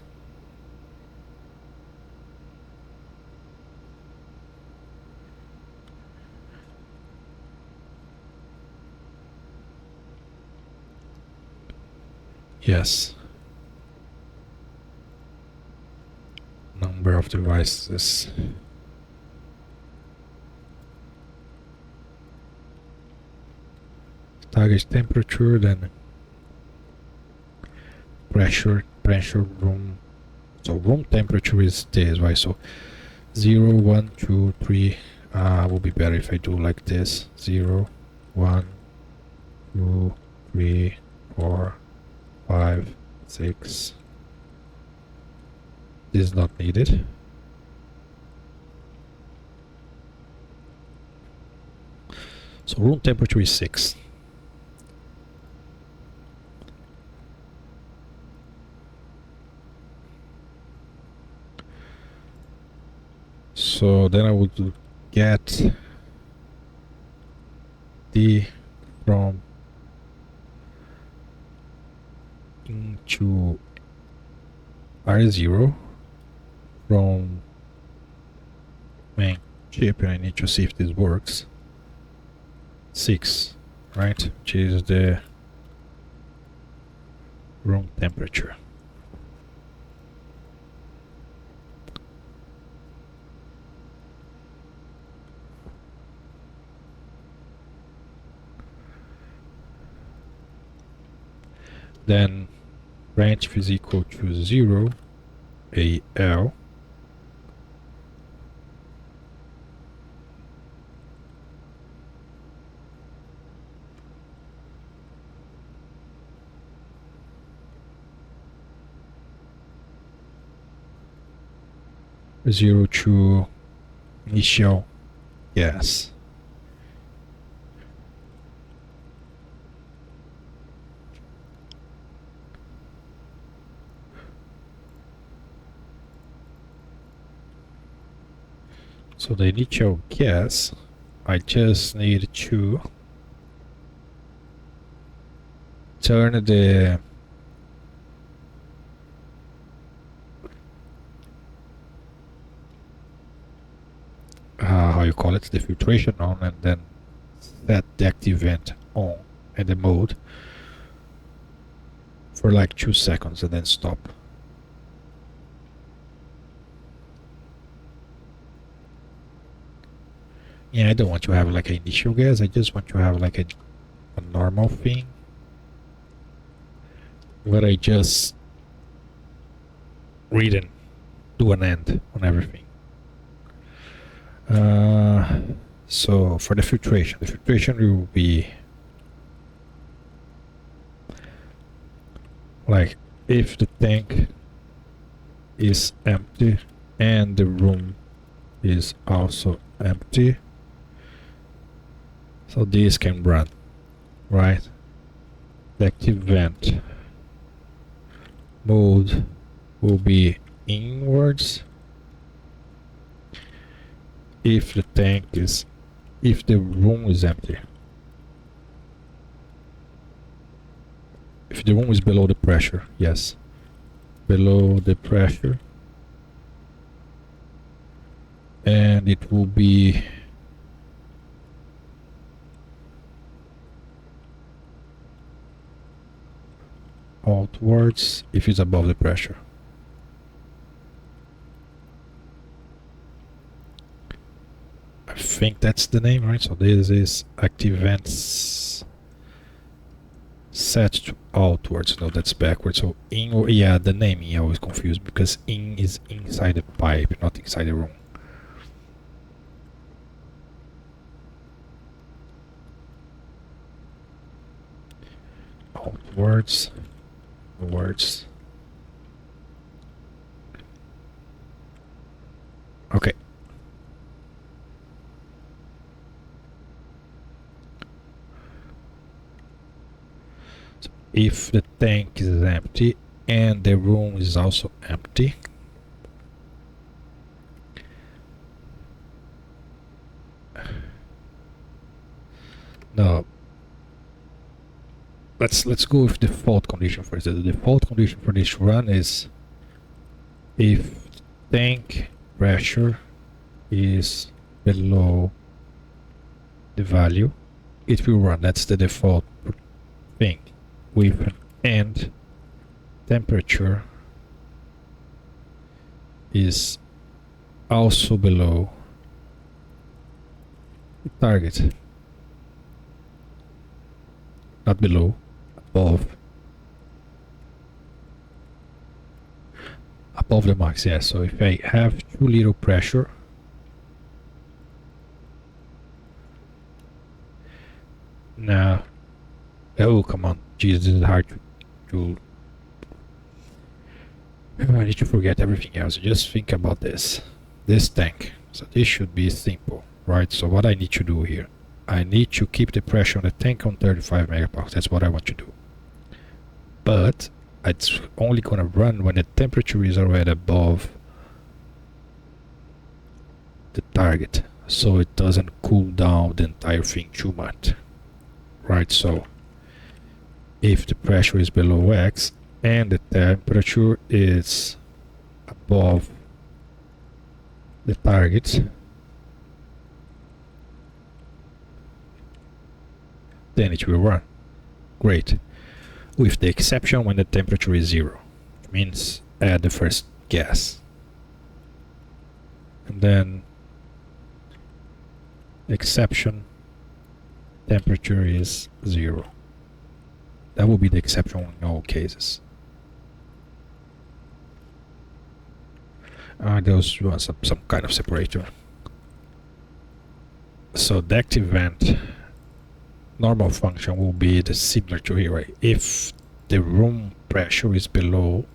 Yes. Number of devices. Target temperature, then pressure, room. So room temperature is this, right? So 0, 1, 2, 3. Will be better if I do like this. 0, 1, 2, 3, 4, 5, 6. This is not needed. So room temperature is 6. So then I would get D from into R0 from main chip, and I need to see if this works. 6, right? Which is the room temperature. Then branch is equal to 0 AL zero to initial gas. So the initial gas, I just need to turn the how you call it, the filtration on, and then set the active vent on and the mode for like 2 seconds and then stop. Yeah, I don't want to have like an initial gas, I just want to have like a normal thing where I just read and do an end on everything. So for the filtration will be like if the tank is empty and the room is also empty, so this can run, right? The active vent mode will be inwards if the room is empty. If the room is below the pressure, yes, below the pressure, and it will be outwards if it's above the pressure. I think that's the name, right? So this is active vents set to outwards. No, that's backwards. So in, or yeah, the naming I always confused because in is inside the pipe, not inside the room. Outwards, words. Okay. So if the tank is empty and the room is also empty, no, let's go with default condition first. The default condition for this run is if tank pressure is below the value, it will run. That's the default thing with an end temperature is also below the target. Not below, above. Above the max, yeah. So if I have too little pressure, nah. Oh, come on. Jesus, this is hard to I need to forget everything else. Just think about this. This tank. So this should be simple, right? So what I need to do here, I need to keep the pressure on the tank on 35 megapascals. That's what I want to do. But it's only gonna run when the temperature is already above the target, so it doesn't cool down the entire thing too much, right? So if the pressure is below X and the temperature is above the target, then it will run. Great. With the exception when the temperature is 0, which means add the first gas. And then exception temperature is 0. That will be the exception in all cases. Those was some kind of separator. So the active vent normal function will be the similar to here, right? If the room pressure is below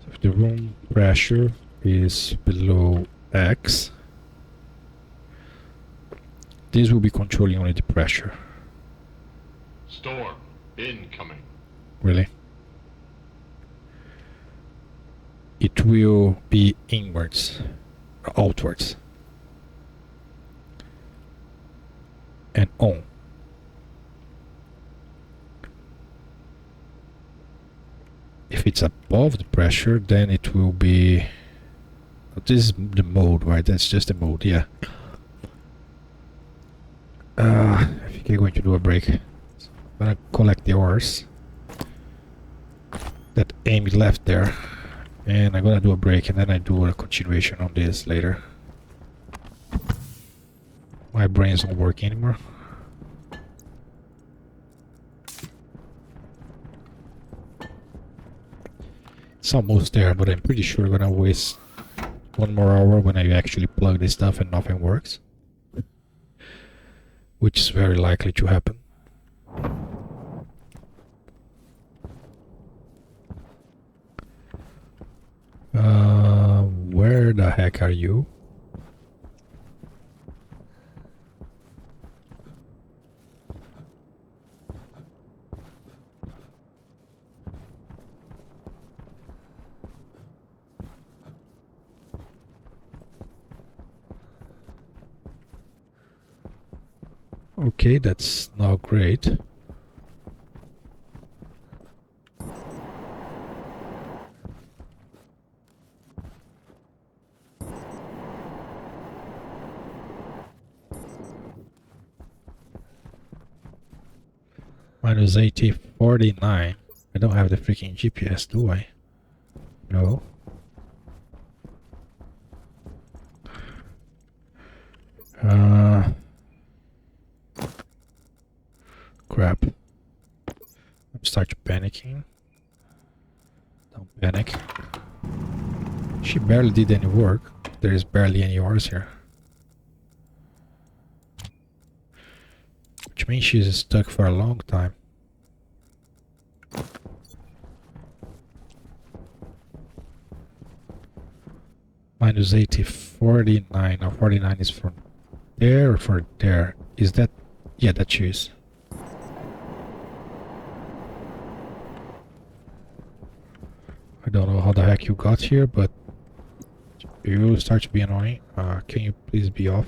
if the room pressure is below X, this will be controlling only the pressure. Storm incoming. Really? It will be inwards, or outwards, and on. If it's above the pressure, then it will be. This is the mode, right? That's just the mode, yeah. I think I'm going to do a break. So I'm gonna collect the ores that Amy left there. And I'm gonna do a break and then I do a continuation on this later. My brains don't work anymore. It's almost there, but I'm pretty sure I'm gonna waste 1 more hour when I actually plug this stuff and nothing works. Which is very likely to happen. Where the heck are you? Okay, that's not great. Minus 8049. I don't have the freaking GPS, do I? No. Crap. I'm starting panicking. Don't panic. She barely did any work. There is barely any ores here. Which means she's stuck for a long time. Minus 8049. Now 49 is from there or for there? Is that? Yeah, that she is. I don't know how the heck you got here, but you start to be annoying. Can you please be off?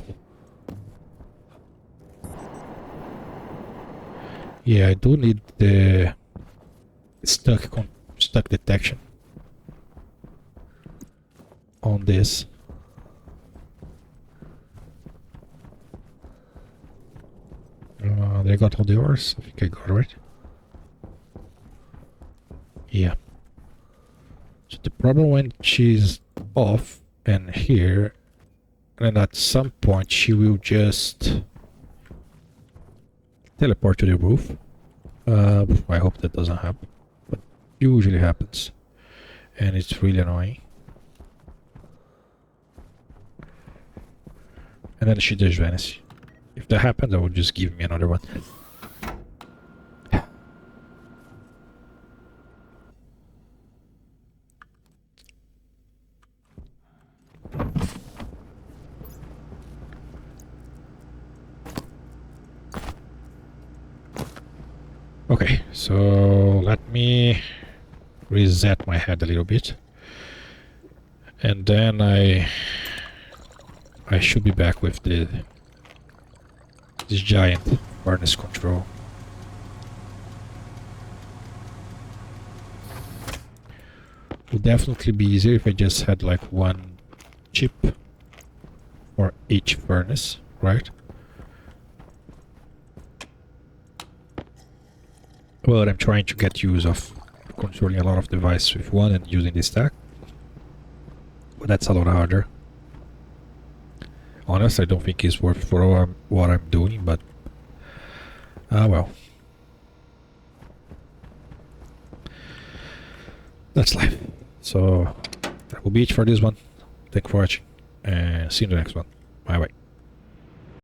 Yeah, I do need the stuck detection on this. Did I got all the ores? I think I got it, right? Yeah. So the problem when she's off and here, and at some point she will just teleport to the roof. I hope that doesn't happen, but usually happens, and it's really annoying. And then she just vanishes. If that happens, I will just give me another one. Okay, so let me reset my head a little bit, and then I should be back with this giant furnace control. Would definitely be easier if I just had like one chip for each furnace, right? But I'm trying to get use of controlling a lot of devices with one and using this stack. But that's a lot harder. Honestly, I don't think it's worth for what I'm doing, but well. That's life. So that will be it for this one. Thank you for watching, and see you in the next one. Bye bye.